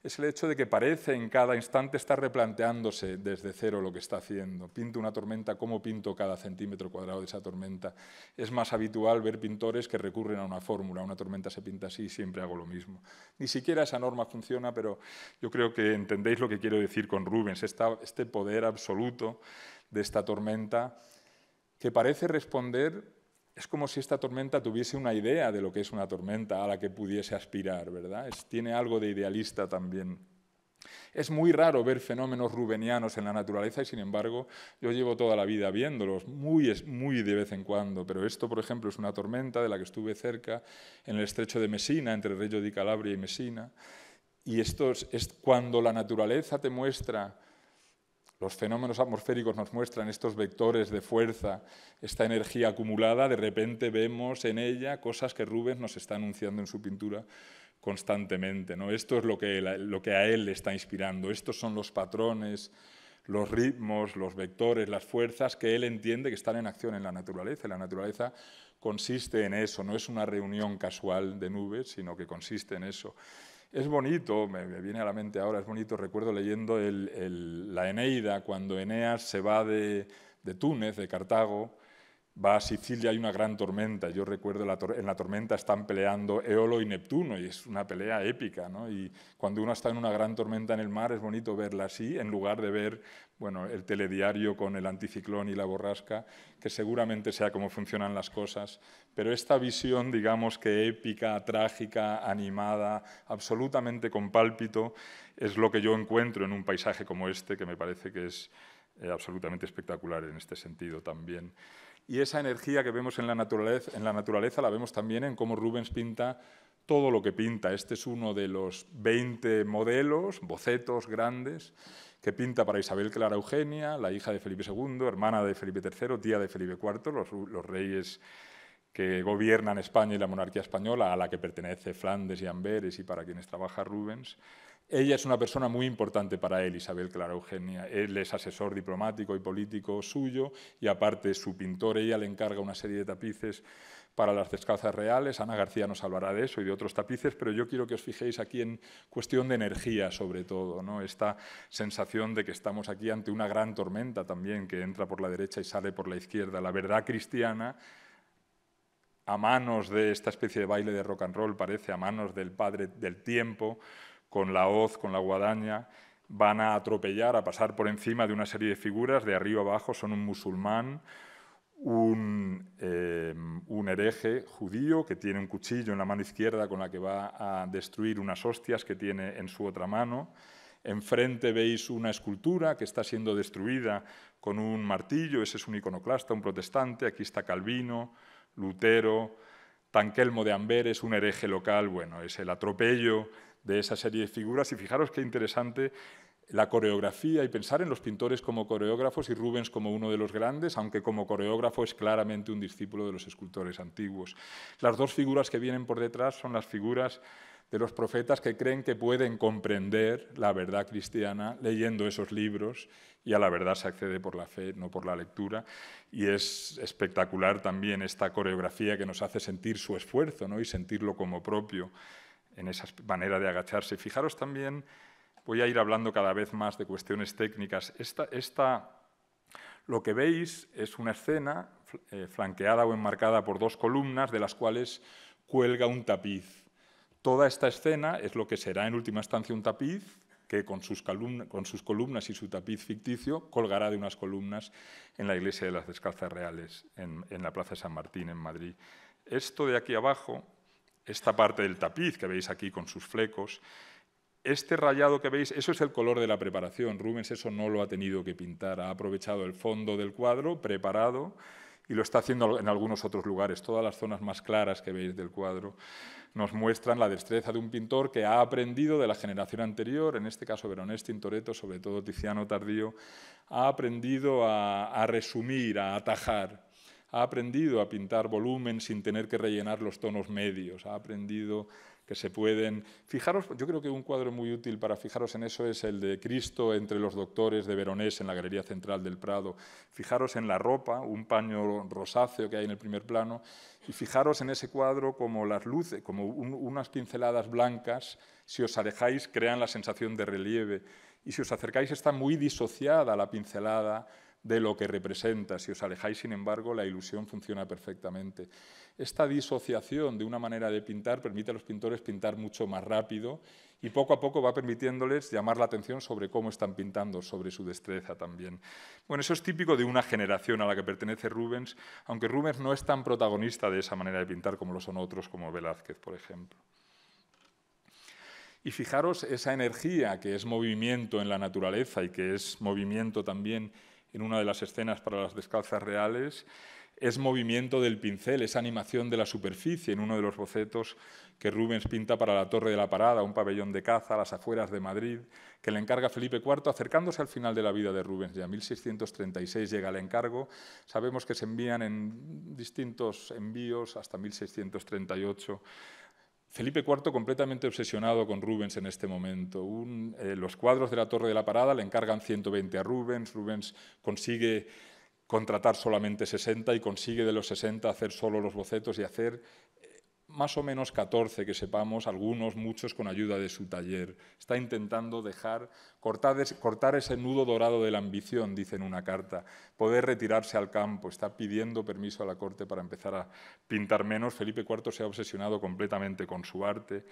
es el hecho de que parece en cada instante estar replanteándose desde cero lo que está haciendo. Pinto una tormenta, ¿cómo pinto cada centímetro cuadrado de esa tormenta? Es más habitual ver pintores que recurren a una fórmula. Una tormenta se pinta así, siempre hago lo mismo. Ni siquiera esa norma funciona, pero yo creo que entendéis lo que quiero decir con Rubens, este poder absoluto de esta tormenta que parece responder. Es como si esta tormenta tuviese una idea de lo que es una tormenta a la que pudiese aspirar, ¿verdad? Tiene algo de idealista también. Es muy raro ver fenómenos rubenianos en la naturaleza y, sin embargo, yo llevo toda la vida viéndolos, muy de vez en cuando. Pero esto, por ejemplo, es una tormenta de la que estuve cerca en el estrecho de Messina, entre Reggio di Calabria y Messina. Y esto es cuando la naturaleza te muestra. Los fenómenos atmosféricos nos muestran estos vectores de fuerza, esta energía acumulada, de repente vemos en ella cosas que Rubens nos está anunciando en su pintura constantemente, ¿no? Esto es lo que a él le está inspirando, estos son los patrones, los ritmos, los vectores, las fuerzas que él entiende que están en acción en la naturaleza. La naturaleza consiste en eso, no es una reunión casual de nubes, sino que consiste en eso. Es bonito, me viene a la mente ahora, es bonito, recuerdo leyendo la Eneida, cuando Eneas se va de Túnez, de Cartago, va a Sicilia, hay una gran tormenta. Yo recuerdo en la tormenta están peleando Éolo y Neptuno, y es una pelea épica, ¿no? Y cuando uno está en una gran tormenta en el mar es bonito verla así, en lugar de ver, bueno, el telediario con el anticiclón y la borrasca, que seguramente sea cómo funcionan las cosas. Pero esta visión, digamos que épica, trágica, animada, absolutamente con pálpito, es lo que yo encuentro en un paisaje como este, que me parece que es absolutamente espectacular en este sentido también. Y esa energía que vemos en la naturaleza la vemos también en cómo Rubens pinta todo lo que pinta. Este es uno de los 20 modelos, bocetos grandes, que pinta para Isabel Clara Eugenia, la hija de Felipe II, hermana de Felipe III, tía de Felipe IV, los reyes que gobiernan España y la monarquía española, a la que pertenece Flandes y Amberes y para quienes trabaja Rubens. Ella es una persona muy importante para él, Isabel Clara Eugenia. Él es asesor diplomático y político suyo y, aparte, es su pintor. Ella le encarga una serie de tapices para las descalzas reales. Ana García nos hablará de eso y de otros tapices, pero yo quiero que os fijéis aquí en cuestión de energía, sobre todo, ¿no? Esta sensación de que estamos aquí ante una gran tormenta también, que entra por la derecha y sale por la izquierda. La verdad cristiana, a manos de esta especie de baile de rock and roll, parece, a manos del padre del tiempo, con la hoz, con la guadaña, van a atropellar, a pasar por encima de una serie de figuras, de arriba abajo. Son un musulmán, un hereje judío que tiene un cuchillo en la mano izquierda con la que va a destruir unas hostias que tiene en su otra mano. Enfrente veis una escultura que está siendo destruida con un martillo. Ese es un iconoclasta, un protestante. Aquí está Calvino, Lutero, Tanquelmo de Amberes, un hereje local. Bueno, es el atropello de esa serie de figuras. Y fijaros qué interesante, la coreografía y pensar en los pintores como coreógrafos y Rubens como uno de los grandes, aunque como coreógrafo es claramente un discípulo de los escultores antiguos. Las dos figuras que vienen por detrás son las figuras de los profetas que creen que pueden comprender la verdad cristiana leyendo esos libros, y a la verdad se accede por la fe, no por la lectura, y es espectacular también esta coreografía que nos hace sentir su esfuerzo, ¿no? Y sentirlo como propio en esa manera de agacharse. Fijaros también, voy a ir hablando cada vez más de cuestiones técnicas. Lo que veis es una escena flanqueada o enmarcada por dos columnas de las cuales cuelga un tapiz. Toda esta escena es lo que será en última instancia un tapiz que con sus columnas y su tapiz ficticio colgará de unas columnas en la iglesia de las Descalzas Reales, en la Plaza de San Martín, en Madrid. Esto de aquí abajo, esta parte del tapiz que veis aquí con sus flecos, este rayado que veis, eso es el color de la preparación. Rubens eso no lo ha tenido que pintar, ha aprovechado el fondo del cuadro preparado y lo está haciendo en algunos otros lugares. Todas las zonas más claras que veis del cuadro nos muestran la destreza de un pintor que ha aprendido de la generación anterior, en este caso Veronés, Tintoretto, sobre todo Tiziano tardío, ha aprendido a resumir, a atajar, ha aprendido a pintar volumen sin tener que rellenar los tonos medios, ha aprendido que se pueden... Fijaros, yo creo que un cuadro muy útil para fijaros en eso es el de Cristo entre los doctores de Veronés en la Galería Central del Prado. Fijaros en la ropa, un paño rosáceo que hay en el primer plano, y fijaros en ese cuadro como las luces, como unas pinceladas blancas, si os alejáis crean la sensación de relieve, y si os acercáis está muy disociada la pincelada de lo que representa. Si os alejáis, sin embargo, la ilusión funciona perfectamente. Esta disociación de una manera de pintar permite a los pintores pintar mucho más rápido y poco a poco va permitiéndoles llamar la atención sobre cómo están pintando, sobre su destreza también. Bueno, eso es típico de una generación a la que pertenece Rubens, aunque Rubens no es tan protagonista de esa manera de pintar como lo son otros, como Velázquez, por ejemplo. Y fijaros esa energía que es movimiento en la naturaleza y que es movimiento también en una de las escenas para las Descalzas Reales, es movimiento del pincel, es animación de la superficie en uno de los bocetos que Rubens pinta para la Torre de la Parada, un pabellón de caza a las afueras de Madrid, que le encarga Felipe IV, acercándose al final de la vida de Rubens. Ya en 1636 llega el encargo, sabemos que se envían en distintos envíos hasta 1638, Felipe IV completamente obsesionado con Rubens en este momento. Los cuadros de la Torre de la Parada le encargan 120 a Rubens. Rubens consigue contratar solamente 60 y consigue de los 60 hacer solo los bocetos y hacer más o menos 14 que sepamos, algunos, muchos con ayuda de su taller. Está intentando cortar ese nudo dorado de la ambición, dice en una carta, poder retirarse al campo, está pidiendo permiso a la corte para empezar a pintar menos. Felipe IV se ha obsesionado completamente con su arte.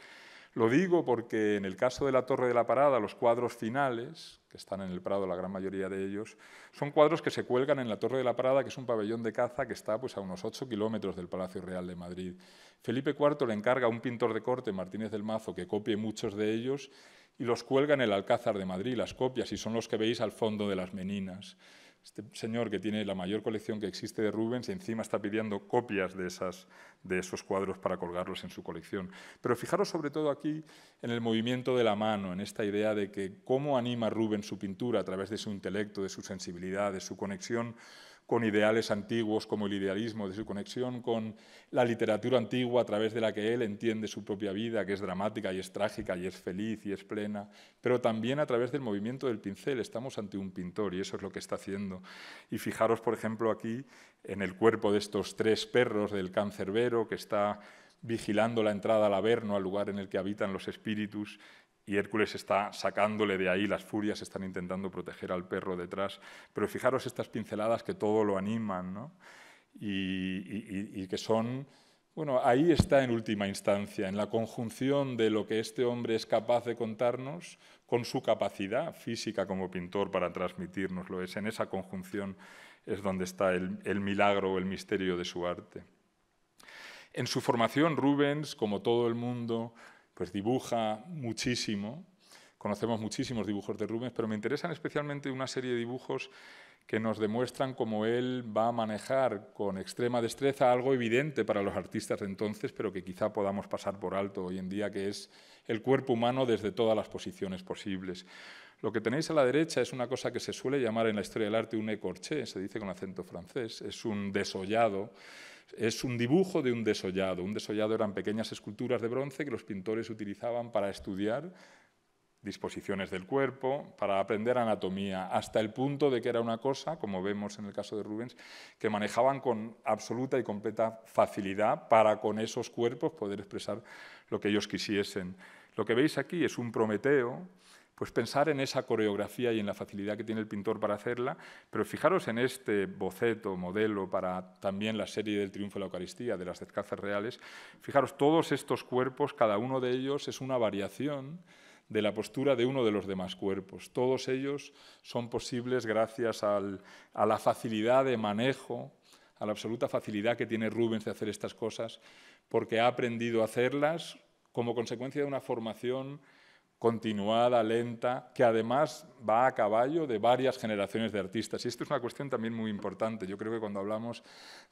Lo digo porque en el caso de la Torre de la Parada, los cuadros finales, que están en el Prado, la gran mayoría de ellos, son cuadros que se cuelgan en la Torre de la Parada, que es un pabellón de caza que está pues, a unos 8 kilómetros del Palacio Real de Madrid. Felipe IV le encarga a un pintor de corte, Martínez del Mazo, que copie muchos de ellos y los cuelga en el Alcázar de Madrid, las copias, y son los que veis al fondo de las meninas. Este señor que tiene la mayor colección que existe de Rubens y encima está pidiendo copias de esos cuadros para colgarlos en su colección. Pero fijaros sobre todo aquí en el movimiento de la mano, en esta idea de que cómo anima Rubens su pintura a través de su intelecto, de su sensibilidad, de su conexión con ideales antiguos como el idealismo, de su conexión con la literatura antigua a través de la que él entiende su propia vida, que es dramática y es trágica y es feliz y es plena, pero también a través del movimiento del pincel. Estamos ante un pintor y eso es lo que está haciendo. Y fijaros, por ejemplo, aquí en el cuerpo de estos 3 perros del cancerbero que está vigilando la entrada al Averno, al lugar en el que habitan los espíritus, y Hércules está sacándole de ahí, las furias están intentando proteger al perro detrás. Pero fijaros estas pinceladas que todo lo animan, ¿no? y que son... Bueno, ahí está en última instancia, en la conjunción de lo que este hombre es capaz de contarnos con su capacidad física como pintor para transmitírnoslo. En esa conjunción es donde está el milagro o el misterio de su arte. En su formación, Rubens, como todo el mundo, pues dibuja muchísimo, conocemos muchísimos dibujos de Rubens, pero me interesan especialmente una serie de dibujos que nos demuestran cómo él va a manejar con extrema destreza algo evidente para los artistas de entonces, pero que quizá podamos pasar por alto hoy en día, que es el cuerpo humano desde todas las posiciones posibles. Lo que tenéis a la derecha es una cosa que se suele llamar en la historia del arte un écorché, se dice con acento francés, es un desollado, es un dibujo de un desollado. Un desollado eran pequeñas esculturas de bronce que los pintores utilizaban para estudiar disposiciones del cuerpo, para aprender anatomía, hasta el punto de que era una cosa, como vemos en el caso de Rubens, que manejaban con absoluta y completa facilidad para con esos cuerpos poder expresar lo que ellos quisiesen. Lo que veis aquí es un Prometeo, pues pensar en esa coreografía y en la facilidad que tiene el pintor para hacerla, pero fijaros en este boceto, modelo para también la serie del Triunfo de la Eucaristía, de las Descalzas Reales. Fijaros, todos estos cuerpos, cada uno de ellos es una variación de la postura de uno de los demás cuerpos. Todos ellos son posibles gracias a la facilidad de manejo, a la absoluta facilidad que tiene Rubens de hacer estas cosas, porque ha aprendido a hacerlas como consecuencia de una formación continuada, lenta, que además va a caballo de varias generaciones de artistas. Y esto es una cuestión también muy importante. Yo creo que cuando hablamos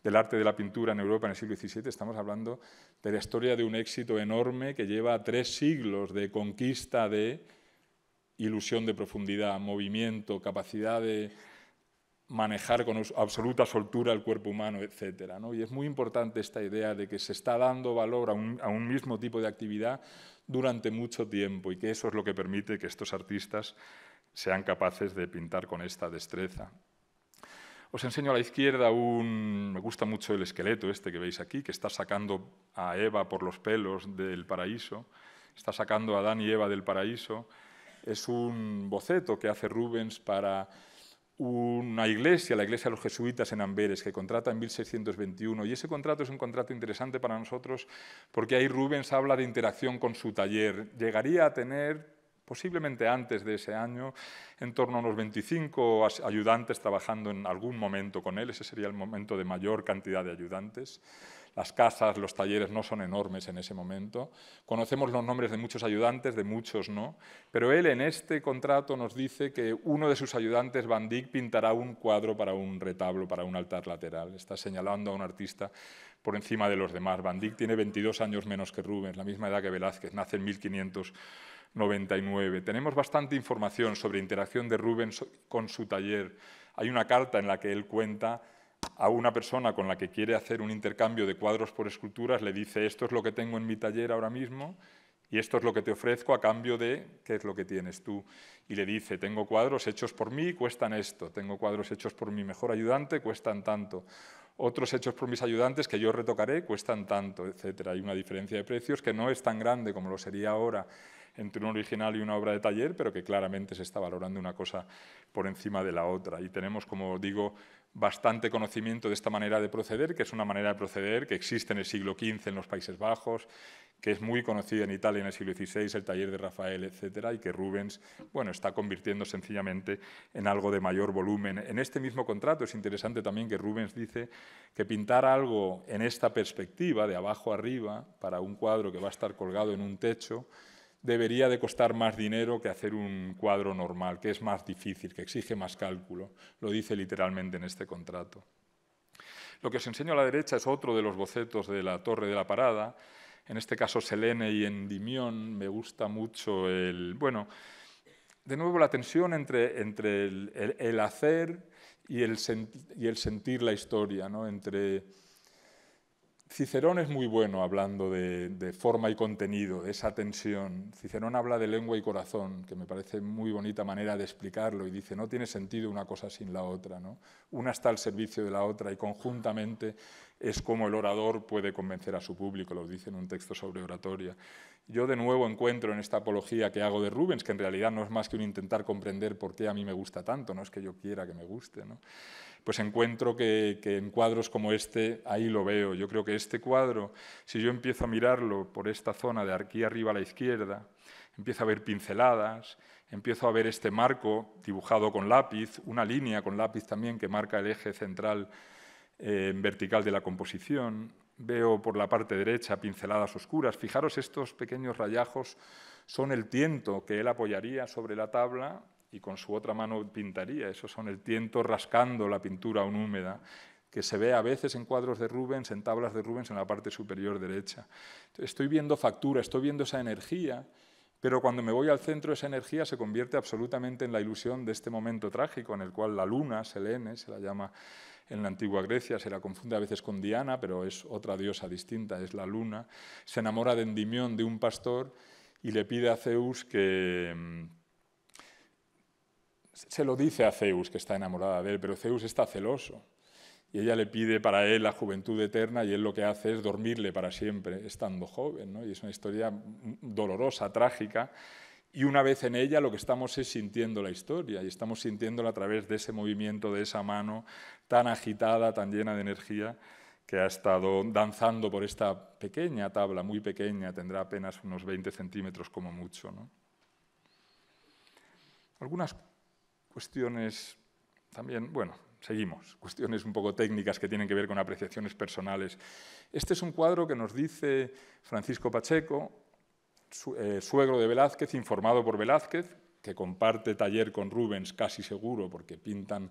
del arte de la pintura en Europa en el siglo XVII, estamos hablando de la historia de un éxito enorme que lleva 3 siglos de conquista de ilusión de profundidad, movimiento, capacidad de manejar con absoluta soltura el cuerpo humano, etc. ¿no? Y es muy importante esta idea de que se está dando valor a un mismo tipo de actividad durante mucho tiempo y que eso es lo que permite que estos artistas sean capaces de pintar con esta destreza. Os enseño a la izquierda me gusta mucho el esqueleto este que veis aquí, que está sacando a Eva por los pelos del paraíso, está sacando a Adán y Eva del paraíso. Es un boceto que hace Rubens para una iglesia, la iglesia de los jesuitas en Amberes, que contrata en 1621, y ese contrato es un contrato interesante para nosotros porque ahí Rubens habla de interacción con su taller. Llegaría a tener, posiblemente antes de ese año, en torno a unos 25 ayudantes trabajando en algún momento con él. Ese sería el momento de mayor cantidad de ayudantes. Las casas, los talleres no son enormes en ese momento. Conocemos los nombres de muchos ayudantes, de muchos no, pero él en este contrato nos dice que uno de sus ayudantes, Van Dyck, pintará un cuadro para un retablo, para un altar lateral. Está señalando a un artista por encima de los demás. Van Dyck tiene 22 años menos que Rubens, la misma edad que Velázquez, nace en 1599. Tenemos bastante información sobre interacción de Rubens con su taller. Hay una carta en la que él cuenta a una persona con la que quiere hacer un intercambio de cuadros por esculturas, le dice: esto es lo que tengo en mi taller ahora mismo y esto es lo que te ofrezco a cambio de qué es lo que tienes tú. Y le dice: tengo cuadros hechos por mí, cuestan esto; tengo cuadros hechos por mi mejor ayudante, cuestan tanto; otros hechos por mis ayudantes que yo retocaré, cuestan tanto, etc. Hay una diferencia de precios que no es tan grande como lo sería ahora entre un original y una obra de taller, pero que claramente se está valorando una cosa por encima de la otra. Y tenemos, como digo, bastante conocimiento de esta manera de proceder, que es una manera de proceder que existe en el siglo XV en los Países Bajos, que es muy conocida en Italia en el siglo XVI, el taller de Rafael, etcétera, y que Rubens, bueno, está convirtiendo sencillamente en algo de mayor volumen. En este mismo contrato es interesante también que Rubens dice que pintar algo en esta perspectiva, de abajo arriba, para un cuadro que va a estar colgado en un techo, debería de costar más dinero que hacer un cuadro normal, que es más difícil, que exige más cálculo. Lo dice literalmente en este contrato. Lo que os enseño a la derecha es otro de los bocetos de la Torre de la Parada, en este caso Selene y Endymión. Me gusta mucho de nuevo la tensión entre el hacer y el sentir la historia, ¿no? Cicerón es muy bueno hablando de forma y contenido, de esa tensión. Cicerón habla de lengua y corazón, que me parece muy bonita manera de explicarlo, y dice: no tiene sentido una cosa sin la otra, ¿no? Una está al servicio de la otra y conjuntamente es como el orador puede convencer a su público, lo dice en un texto sobre oratoria. Yo de nuevo encuentro en esta apología que hago de Rubens, que en realidad no es más que un intentar comprender por qué a mí me gusta tanto, no es que yo quiera que me guste, ¿no? Pues encuentro que en cuadros como este, ahí lo veo. Yo creo que este cuadro, si yo empiezo a mirarlo por esta zona de aquí arriba a la izquierda, empiezo a ver pinceladas, empiezo a ver este marco dibujado con lápiz, una línea con lápiz también que marca el eje central vertical de la composición. Veo por la parte derecha pinceladas oscuras. Fijaros estos pequeños rayajos, son el tiento que él apoyaría sobre la tabla y con su otra mano pintaría. Esos son el tiento rascando la pintura aún húmeda, que se ve a veces en cuadros de Rubens, en tablas de Rubens, en la parte superior derecha. Entonces, estoy viendo factura, estoy viendo esa energía, pero cuando me voy al centro, esa energía se convierte absolutamente en la ilusión de este momento trágico, en el cual la luna, Selene, se la llama en la antigua Grecia, se la confunde a veces con Diana, pero es otra diosa distinta, es la luna, se enamora de Endimión, de un pastor, y le pide a Zeus que... Se lo dice a Zeus, que está enamorada de él, pero Zeus está celoso. Y ella le pide para él la juventud eterna y él lo que hace es dormirle para siempre, estando joven, ¿no? Y es una historia dolorosa, trágica, y una vez en ella lo que estamos es sintiendo la historia, y estamos sintiéndola a través de ese movimiento, de esa mano tan agitada, tan llena de energía, que ha estado danzando por esta pequeña tabla, muy pequeña, tendrá apenas unos 20 centímetros como mucho, ¿no? Algunas cuestiones también, bueno, seguimos, cuestiones un poco técnicas que tienen que ver con apreciaciones personales. Este es un cuadro que nos dice Francisco Pacheco, suegro de Velázquez, informado por Velázquez, que comparte taller con Rubens casi seguro, porque pintan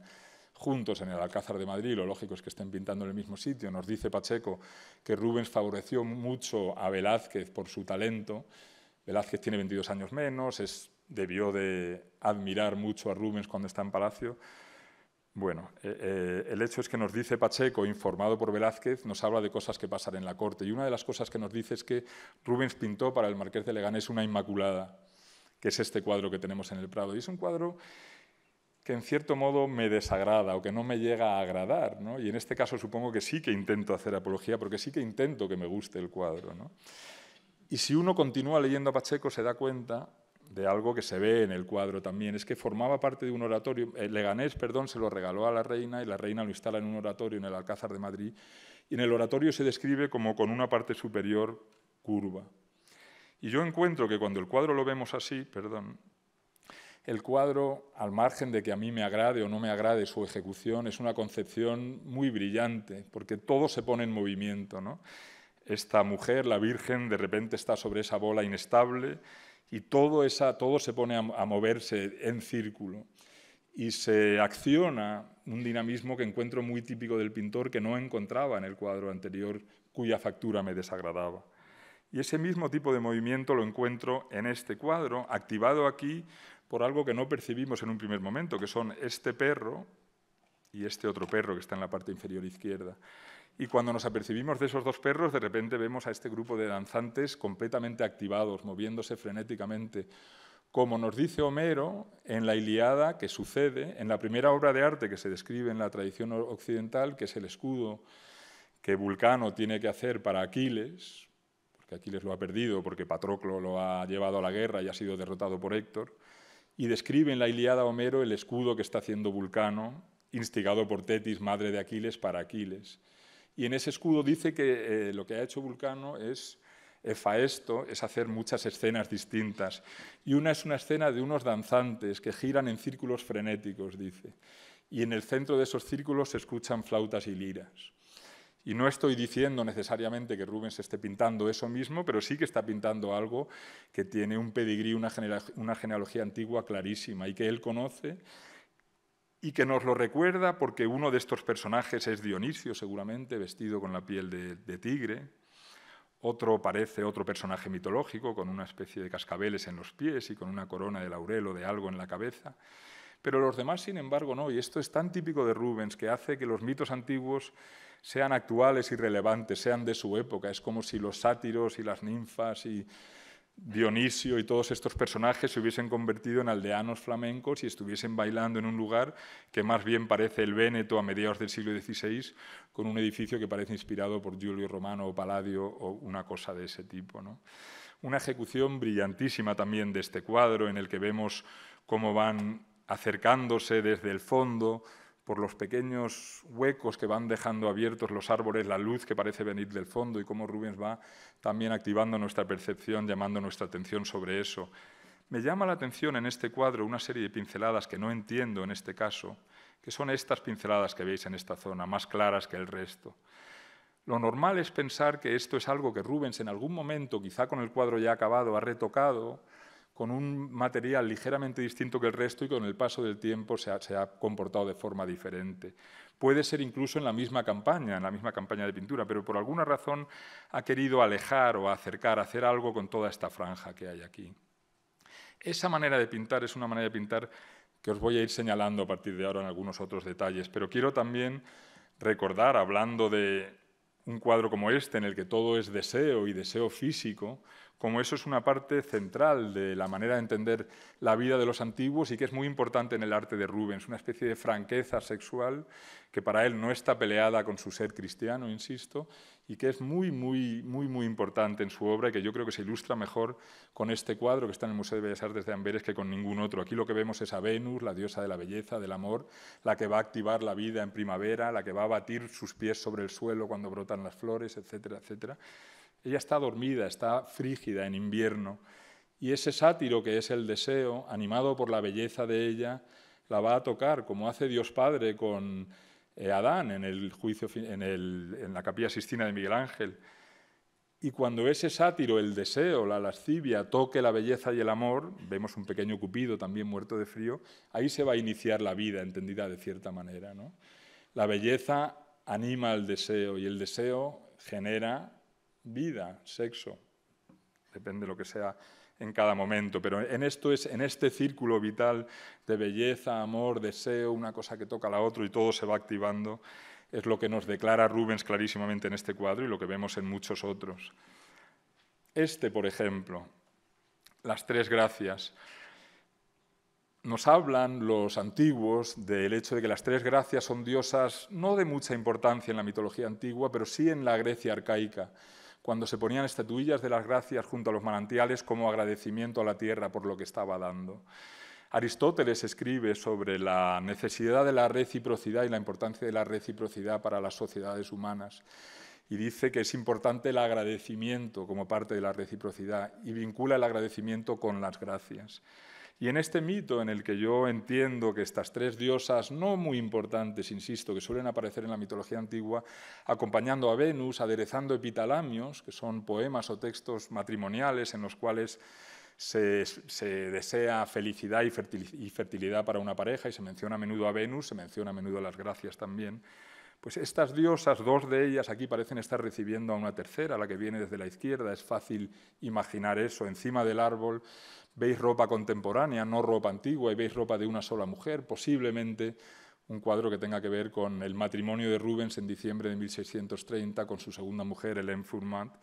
juntos en el Alcázar de Madrid, lo lógico es que estén pintando en el mismo sitio. Nos dice Pacheco que Rubens favoreció mucho a Velázquez por su talento. Velázquez tiene 22 años menos, debió de admirar mucho a Rubens cuando está en Palacio. Bueno, el hecho es que nos dice Pacheco, informado por Velázquez, nos habla de cosas que pasan en la corte. Y una de las cosas que nos dice es que Rubens pintó para el Marqués de Leganés una Inmaculada, que es este cuadro que tenemos en el Prado. Y es un cuadro que en cierto modo me desagrada o que no me llega a agradar, ¿no? Y en este caso supongo que sí que intento hacer apología, porque sí que intento que me guste el cuadro, ¿no? Y si uno continúa leyendo a Pacheco se da cuenta de algo que se ve en el cuadro también, es que formaba parte de un oratorio, Leganés, perdón, se lo regaló a la reina y la reina lo instala en un oratorio en el Alcázar de Madrid, y en el oratorio se describe como con una parte superior curva. Y yo encuentro que cuando el cuadro lo vemos así, perdón, el cuadro, al margen de que a mí me agrade o no me agrade su ejecución, es una concepción muy brillante, porque todo se pone en movimiento, ¿no? Esta mujer, la Virgen, de repente está sobre esa bola inestable, y todo se pone a moverse en círculo y se acciona un dinamismo que encuentro muy típico del pintor, que no encontraba en el cuadro anterior, cuya factura me desagradaba. Y ese mismo tipo de movimiento lo encuentro en este cuadro, activado aquí por algo que no percibimos en un primer momento, que son este perro y este otro perro que está en la parte inferior izquierda. Y cuando nos apercibimos de esos dos perros, de repente vemos a este grupo de danzantes completamente activados, moviéndose frenéticamente. Como nos dice Homero en la Ilíada, que sucede en la primera obra de arte que se describe en la tradición occidental, que es el escudo que Vulcano tiene que hacer para Aquiles, porque Aquiles lo ha perdido, porque Patroclo lo ha llevado a la guerra y ha sido derrotado por Héctor, y describe en la Ilíada Homero el escudo que está haciendo Vulcano, instigado por Tetis, madre de Aquiles, para Aquiles. Y en ese escudo dice que lo que ha hecho Vulcano es Hefaesto, es hacer muchas escenas distintas. Y una es una escena de unos danzantes que giran en círculos frenéticos, dice. Y en el centro de esos círculos se escuchan flautas y liras. Y no estoy diciendo necesariamente que Rubens esté pintando eso mismo, pero sí que está pintando algo que tiene un pedigrí, una genealogía antigua clarísima y que él conoce, y que nos lo recuerda porque uno de estos personajes es Dionisio, seguramente, vestido con la piel de tigre. Otro parece otro personaje mitológico, con una especie de cascabeles en los pies y con una corona de laurel o de algo en la cabeza. Pero los demás, sin embargo, no. Y esto es tan típico de Rubens, que hace que los mitos antiguos sean actuales y relevantes, sean de su época. Es como si los sátiros y las ninfas y Dionisio y todos estos personajes se hubiesen convertido en aldeanos flamencos y estuviesen bailando en un lugar que más bien parece el Véneto a mediados del siglo XVI, con un edificio que parece inspirado por Giulio Romano o Palladio o una cosa de ese tipo, ¿no? Una ejecución brillantísima también de este cuadro, en el que vemos cómo van acercándose desde el fondo por los pequeños huecos que van dejando abiertos los árboles, la luz que parece venir del fondo, y cómo Rubens va también activando nuestra percepción, llamando nuestra atención sobre eso. Me llama la atención en este cuadro una serie de pinceladas que no entiendo en este caso, que son estas pinceladas que veis en esta zona, más claras que el resto. Lo normal es pensar que esto es algo que Rubens en algún momento, quizá con el cuadro ya acabado, ha retocado, con un material ligeramente distinto que el resto y con el paso del tiempo se ha comportado de forma diferente. Puede ser incluso en la misma campaña de pintura, pero por alguna razón ha querido alejar o acercar, hacer algo con toda esta franja que hay aquí. Esa manera de pintar es una manera de pintar que os voy a ir señalando a partir de ahora en algunos otros detalles, pero quiero también recordar, hablando de un cuadro como este, en el que todo es deseo y deseo físico, como eso es una parte central de la manera de entender la vida de los antiguos y que es muy importante en el arte de Rubens, una especie de franqueza sexual que para él no está peleada con su ser cristiano, insisto, y que es muy importante en su obra y que yo creo que se ilustra mejor con este cuadro que está en el Museo de Bellas Artes de Amberes que con ningún otro. Aquí lo que vemos es a Venus, la diosa de la belleza, del amor, la que va a activar la vida en primavera, la que va a batir sus pies sobre el suelo cuando brotan las flores, etcétera, etcétera. Ella está dormida, está frígida en invierno, y ese sátiro que es el deseo, animado por la belleza de ella, la va a tocar, como hace Dios Padre con Adán en el juicio, en la Capilla Sixtina de Miguel Ángel. Y cuando ese sátiro, el deseo, la lascivia, toque la belleza y el amor, vemos un pequeño Cupido también muerto de frío, ahí se va a iniciar la vida, entendida de cierta manera, ¿no? La belleza anima al deseo y el deseo genera vida, sexo, depende de lo que sea en cada momento, pero en este círculo vital de belleza, amor, deseo, una cosa que toca a la otra y todo se va activando, es lo que nos declara Rubens clarísimamente en este cuadro y lo que vemos en muchos otros. Este, por ejemplo, las tres gracias. Nos hablan los antiguos del hecho de que las tres gracias son diosas no de mucha importancia en la mitología antigua, pero sí en la Grecia arcaica, cuando se ponían estatuillas de las gracias junto a los manantiales como agradecimiento a la tierra por lo que estaba dando. Aristóteles escribe sobre la necesidad de la reciprocidad y la importancia de la reciprocidad para las sociedades humanas. Y dice que es importante el agradecimiento como parte de la reciprocidad y vincula el agradecimiento con las gracias. Y en este mito en el que yo entiendo que estas tres diosas, no muy importantes, insisto, que suelen aparecer en la mitología antigua, acompañando a Venus, aderezando epitalamios, que son poemas o textos matrimoniales en los cuales se desea felicidad y fertilidad para una pareja y se menciona a menudo a Venus, se menciona a menudo a las gracias también. Pues estas diosas, dos de ellas aquí parecen estar recibiendo a una tercera, la que viene desde la izquierda, es fácil imaginar eso, encima del árbol veis ropa contemporánea, no ropa antigua, y veis ropa de una sola mujer, posiblemente un cuadro que tenga que ver con el matrimonio de Rubens en diciembre de 1630 con su segunda mujer, Hélène Fourment,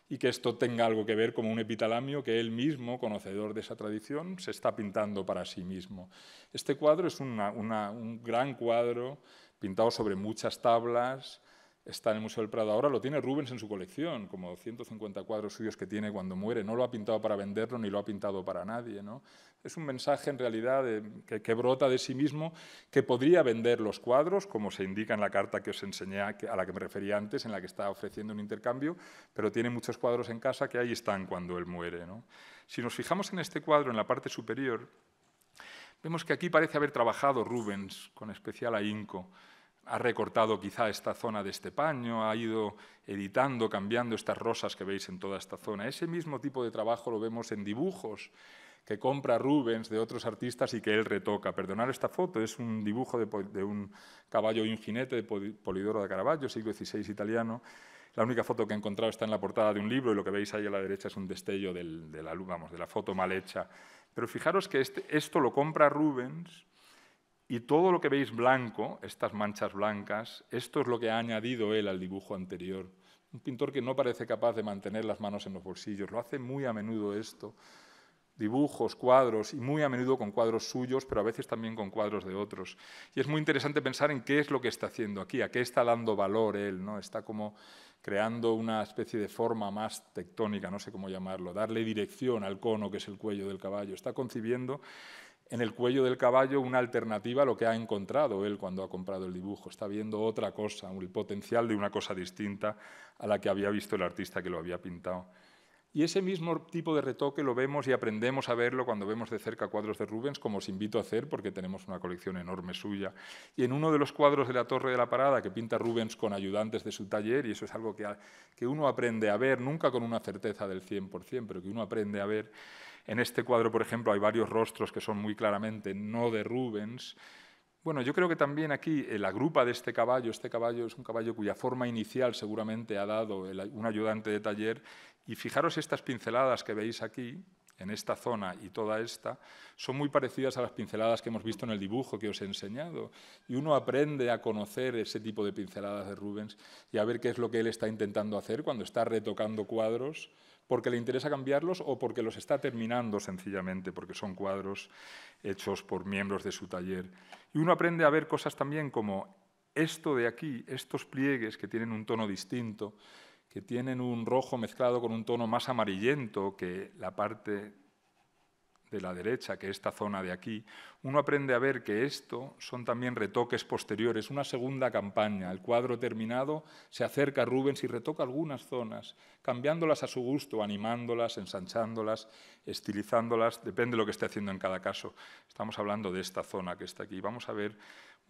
y que esto tenga algo que ver como un epitalamio que él mismo, conocedor de esa tradición, se está pintando para sí mismo. Este cuadro es un gran cuadro pintado sobre muchas tablas, está en el Museo del Prado ahora, lo tiene Rubens en su colección, como 150 cuadros suyos que tiene cuando muere. No lo ha pintado para venderlo ni lo ha pintado para nadie, ¿no? Es un mensaje en realidad que brota de sí mismo, que podría vender los cuadros, como se indica en la carta que os enseñé, a la que me refería antes, en la que está ofreciendo un intercambio, pero tiene muchos cuadros en casa que ahí están cuando él muere, ¿no? Si nos fijamos en este cuadro, en la parte superior, vemos que aquí parece haber trabajado Rubens con especial ahínco. Ha recortado quizá esta zona de este paño, ha ido editando, cambiando estas rosas que veis en toda esta zona. Ese mismo tipo de trabajo lo vemos en dibujos que compra Rubens de otros artistas y que él retoca. Perdonad esta foto, es un dibujo de un caballo y un jinete de Polidoro da Caravaggio, siglo XVI italiano. La única foto que he encontrado está en la portada de un libro y lo que veis ahí a la derecha es un destello de la foto mal hecha. Pero fijaros que esto lo compra Rubens. Y todo lo que veis blanco, estas manchas blancas, esto es lo que ha añadido él al dibujo anterior. Un pintor que no parece capaz de mantener las manos en los bolsillos, lo hace muy a menudo esto. Dibujos, cuadros, y muy a menudo con cuadros suyos, pero a veces también con cuadros de otros. Y es muy interesante pensar en qué es lo que está haciendo aquí, a qué está dando valor él, ¿no? Está como creando una especie de forma más tectónica, no sé cómo llamarlo, darle dirección al cono que es el cuello del caballo. Está concibiendo en el cuello del caballo una alternativa a lo que ha encontrado él cuando ha comprado el dibujo. Está viendo otra cosa, el potencial de una cosa distinta a la que había visto el artista que lo había pintado. Y ese mismo tipo de retoque lo vemos y aprendemos a verlo cuando vemos de cerca cuadros de Rubens, como os invito a hacer, porque tenemos una colección enorme suya. Y en uno de los cuadros de la Torre de la Parada, que pinta Rubens con ayudantes de su taller, y eso es algo que uno aprende a ver, nunca con una certeza del 100%, pero que uno aprende a ver, En este cuadro, por ejemplo, hay varios rostros que son muy claramente no de Rubens. Bueno, yo creo que también aquí la grupa de este caballo es un caballo cuya forma inicial seguramente ha dado un ayudante de taller, y fijaros estas pinceladas que veis aquí, en esta zona y toda esta, son muy parecidas a las pinceladas que hemos visto en el dibujo que os he enseñado, y uno aprende a conocer ese tipo de pinceladas de Rubens y a ver qué es lo que él está intentando hacer cuando está retocando cuadros, porque le interesa cambiarlos o porque los está terminando sencillamente, porque son cuadros hechos por miembros de su taller. Y uno aprende a ver cosas también como esto de aquí, estos pliegues que tienen un tono distinto, que tienen un rojo mezclado con un tono más amarillento que la parte de la derecha, que esta zona de aquí, uno aprende a ver que esto son también retoques posteriores, una segunda campaña. El cuadro terminado se acerca a Rubens y retoca algunas zonas, cambiándolas a su gusto, animándolas, ensanchándolas, estilizándolas, depende de lo que esté haciendo en cada caso. Estamos hablando de esta zona que está aquí. Vamos a ver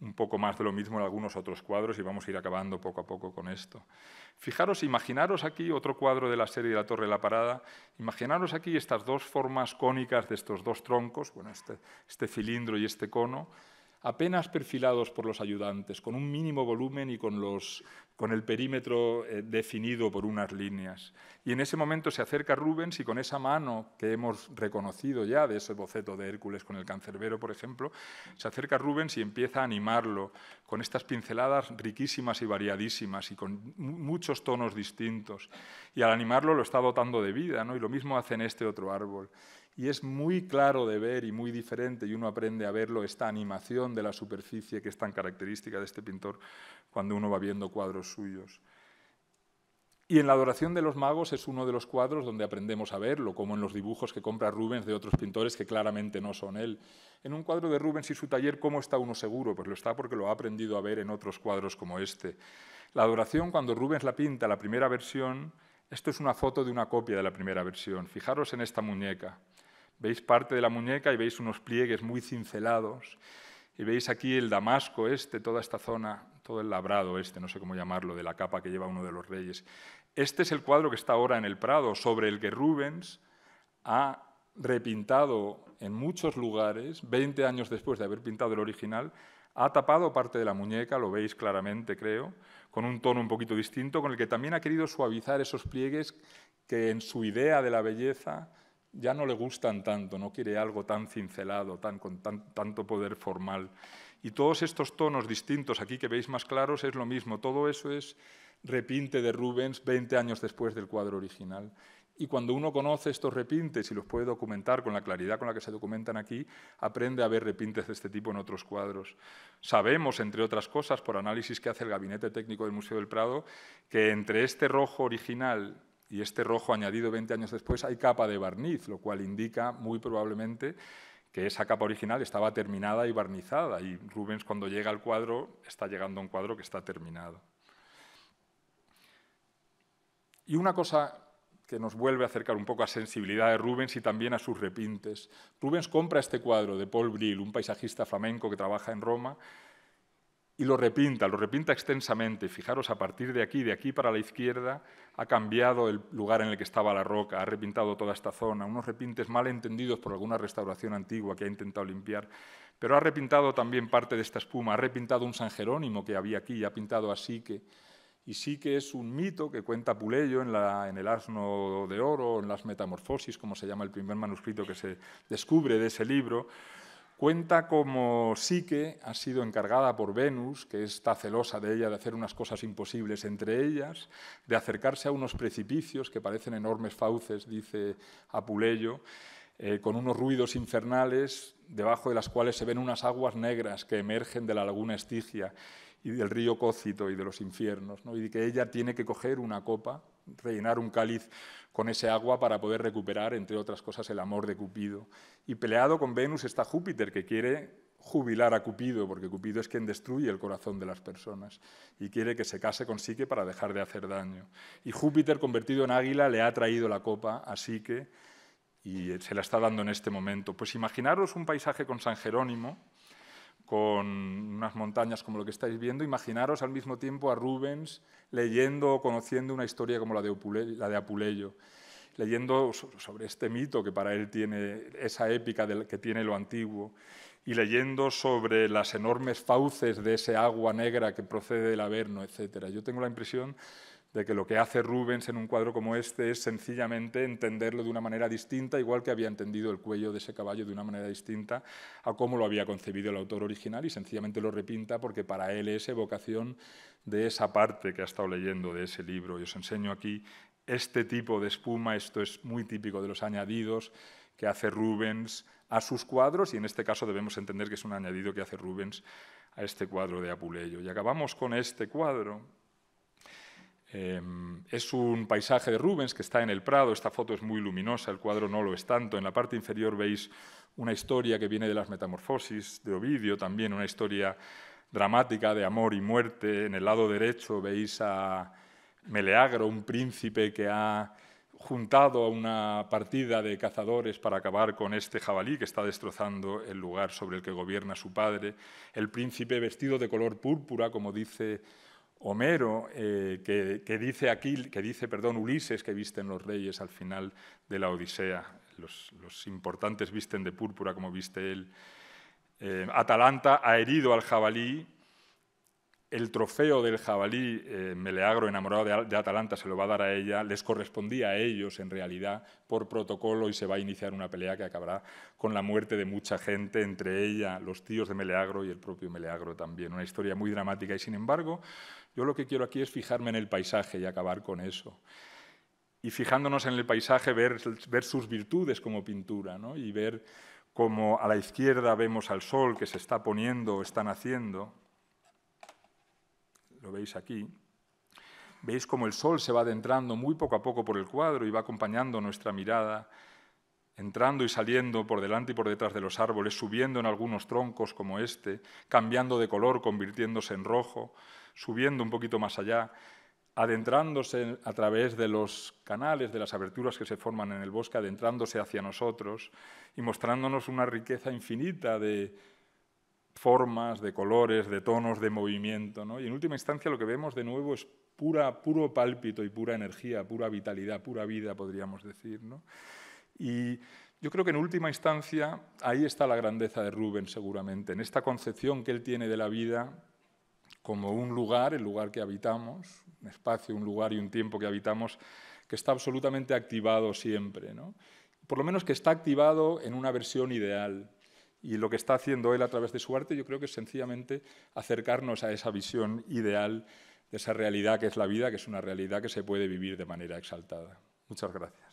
un poco más de lo mismo en algunos otros cuadros y vamos a ir acabando poco a poco con esto. Fijaros, imaginaros aquí otro cuadro de la serie de la Torre de la Parada, imaginaros aquí estas dos formas cónicas de estos dos troncos, bueno, este cilindro y este cono, apenas perfilados por los ayudantes, con un mínimo volumen y con el perímetro definido por unas líneas. Y en ese momento se acerca Rubens y con esa mano que hemos reconocido ya de ese boceto de Hércules con el cancerbero, por ejemplo, se acerca Rubens y empieza a animarlo con estas pinceladas riquísimas y variadísimas y con muchos tonos distintos. Y al animarlo lo está dotando de vida, ¿no? Y lo mismo hace en este otro árbol. Y es muy claro de ver y muy diferente, y uno aprende a verlo, esta animación de la superficie que es tan característica de este pintor cuando uno va viendo cuadros suyos. Y en la Adoración de los Magos es uno de los cuadros donde aprendemos a verlo, como en los dibujos que compra Rubens de otros pintores que claramente no son él. En un cuadro de Rubens y su taller, ¿cómo está uno seguro? Pues lo está porque lo ha aprendido a ver en otros cuadros como este. La Adoración, cuando Rubens la pinta, la primera versión, esto es una foto de una copia de la primera versión. Fijaros en esta muñeca. Veis parte de la muñeca y veis unos pliegues muy cincelados. Y veis aquí el damasco toda esta zona, todo el labrado no sé cómo llamarlo, de la capa que lleva uno de los reyes. Este es el cuadro que está ahora en el Prado, sobre el que Rubens ha repintado en muchos lugares, 20 años después de haber pintado el original, ha tapado parte de la muñeca, lo veis claramente, creo, con un tono un poquito distinto, con el que también ha querido suavizar esos pliegues que en su idea de la belleza ya no le gustan tanto, no quiere algo tan cincelado, con tanto poder formal. Y todos estos tonos distintos aquí que veis más claros es lo mismo, todo eso es repinte de Rubens 20 años después del cuadro original. Y cuando uno conoce estos repintes y los puede documentar con la claridad con la que se documentan aquí, aprende a ver repintes de este tipo en otros cuadros. Sabemos, entre otras cosas, por análisis que hace el Gabinete Técnico del Museo del Prado, que entre este rojo original y este rojo añadido 20 años después hay capa de barniz, lo cual indica muy probablemente que esa capa original estaba terminada y barnizada, y Rubens cuando llega al cuadro está llegando a un cuadro que está terminado. Y una cosa que nos vuelve a acercar un poco a sensibilidad de Rubens y también a sus repintes. Rubens compra este cuadro de Paul Bril, un paisajista flamenco que trabaja en Roma, y lo repinta extensamente. Fijaros, a partir de aquí para la izquierda, ha cambiado el lugar en el que estaba la roca, ha repintado toda esta zona, unos repintes mal entendidos por alguna restauración antigua que ha intentado limpiar, pero ha repintado también parte de esta espuma, ha repintado un San Jerónimo que había aquí, ha pintado a Psique, y Psique es un mito que cuenta Puleyo en el Asno de Oro, en las Metamorfosis, como se llama el primer manuscrito que se descubre de ese libro. Cuenta cómo Psique ha sido encargada por Venus, que está celosa de ella, de hacer unas cosas imposibles, entre ellas de acercarse a unos precipicios que parecen enormes fauces, dice Apuleyo, con unos ruidos infernales, debajo de las cuales se ven unas aguas negras que emergen de la laguna Estigia y del río Cócito y de los infiernos, ¿no? Y que ella tiene que coger una copa, rellenar un cáliz con ese agua para poder recuperar, entre otras cosas, el amor de Cupido. Y peleado con Venus está Júpiter, que quiere jubilar a Cupido, porque Cupido es quien destruye el corazón de las personas y quiere que se case con Psique para dejar de hacer daño. Y Júpiter, convertido en águila, le ha traído la copa a Psique y se la está dando en este momento. Pues imaginaros un paisaje con San Jerónimo, con unas montañas como lo que estáis viendo, imaginaros al mismo tiempo a Rubens leyendo o conociendo una historia como la de Apuleyo. leyendo sobre este mito que para él tiene, esa épica que tiene lo antiguo, y leyendo sobre las enormes fauces de ese agua negra que procede del Averno, etc. Yo tengo la impresión de que lo que hace Rubens en un cuadro como este es sencillamente entenderlo de una manera distinta, igual que había entendido el cuello de ese caballo de una manera distinta a cómo lo había concebido el autor original, y sencillamente lo repinta porque para él es evocación de esa parte que ha estado leyendo de ese libro. Y os enseño aquí este tipo de espuma. Esto es muy típico de los añadidos que hace Rubens a sus cuadros, y en este caso debemos entender que es un añadido que hace Rubens a este cuadro de Apuleyo. Y acabamos con este cuadro. Es un paisaje de Rubens que está en el Prado. Esta foto es muy luminosa, el cuadro no lo es tanto. En la parte inferior veis una historia que viene de las Metamorfosis de Ovidio, también una historia dramática de amor y muerte. En el lado derecho veis a Meleagro, un príncipe que ha juntado a una partida de cazadores para acabar con este jabalí que está destrozando el lugar sobre el que gobierna su padre. El príncipe vestido de color púrpura, como dice Homero, que dice Ulises, que visten los reyes al final de la Odisea. Los importantes visten de púrpura, como viste él. Atalanta ha herido al jabalí. El trofeo del jabalí, Meleagro, enamorado de Atalanta, se lo va a dar a ella. Les correspondía a ellos, en realidad, por protocolo, y se va a iniciar una pelea que acabará con la muerte de mucha gente, entre ella, los tíos de Meleagro y el propio Meleagro también. Una historia muy dramática, y sin embargo, yo lo que quiero aquí es fijarme en el paisaje y acabar con eso. Y fijándonos en el paisaje, ver sus virtudes como pintura, ¿no? Y ver cómo a la izquierda vemos al sol que se está poniendo o está naciendo. Lo veis aquí. Veis cómo el sol se va adentrando muy poco a poco por el cuadro y va acompañando nuestra mirada, entrando y saliendo por delante y por detrás de los árboles, subiendo en algunos troncos como este, cambiando de color, convirtiéndose en rojo, subiendo un poquito más allá, adentrándose a través de los canales, de las aberturas que se forman en el bosque, adentrándose hacia nosotros y mostrándonos una riqueza infinita de formas, de colores, de tonos, de movimiento, ¿no? Y en última instancia lo que vemos de nuevo es puro pálpito y pura energía, pura vitalidad, pura vida, podríamos decir, ¿no? Y yo creo que en última instancia ahí está la grandeza de Rubens, seguramente, en esta concepción que él tiene de la vida como un lugar, el lugar que habitamos, un espacio, un lugar y un tiempo que habitamos, que está absolutamente activado siempre, ¿no? Por lo menos que está activado en una versión ideal. Y lo que está haciendo él a través de su arte, yo creo que es sencillamente acercarnos a esa visión ideal de esa realidad que es la vida, que es una realidad que se puede vivir de manera exaltada. Muchas gracias.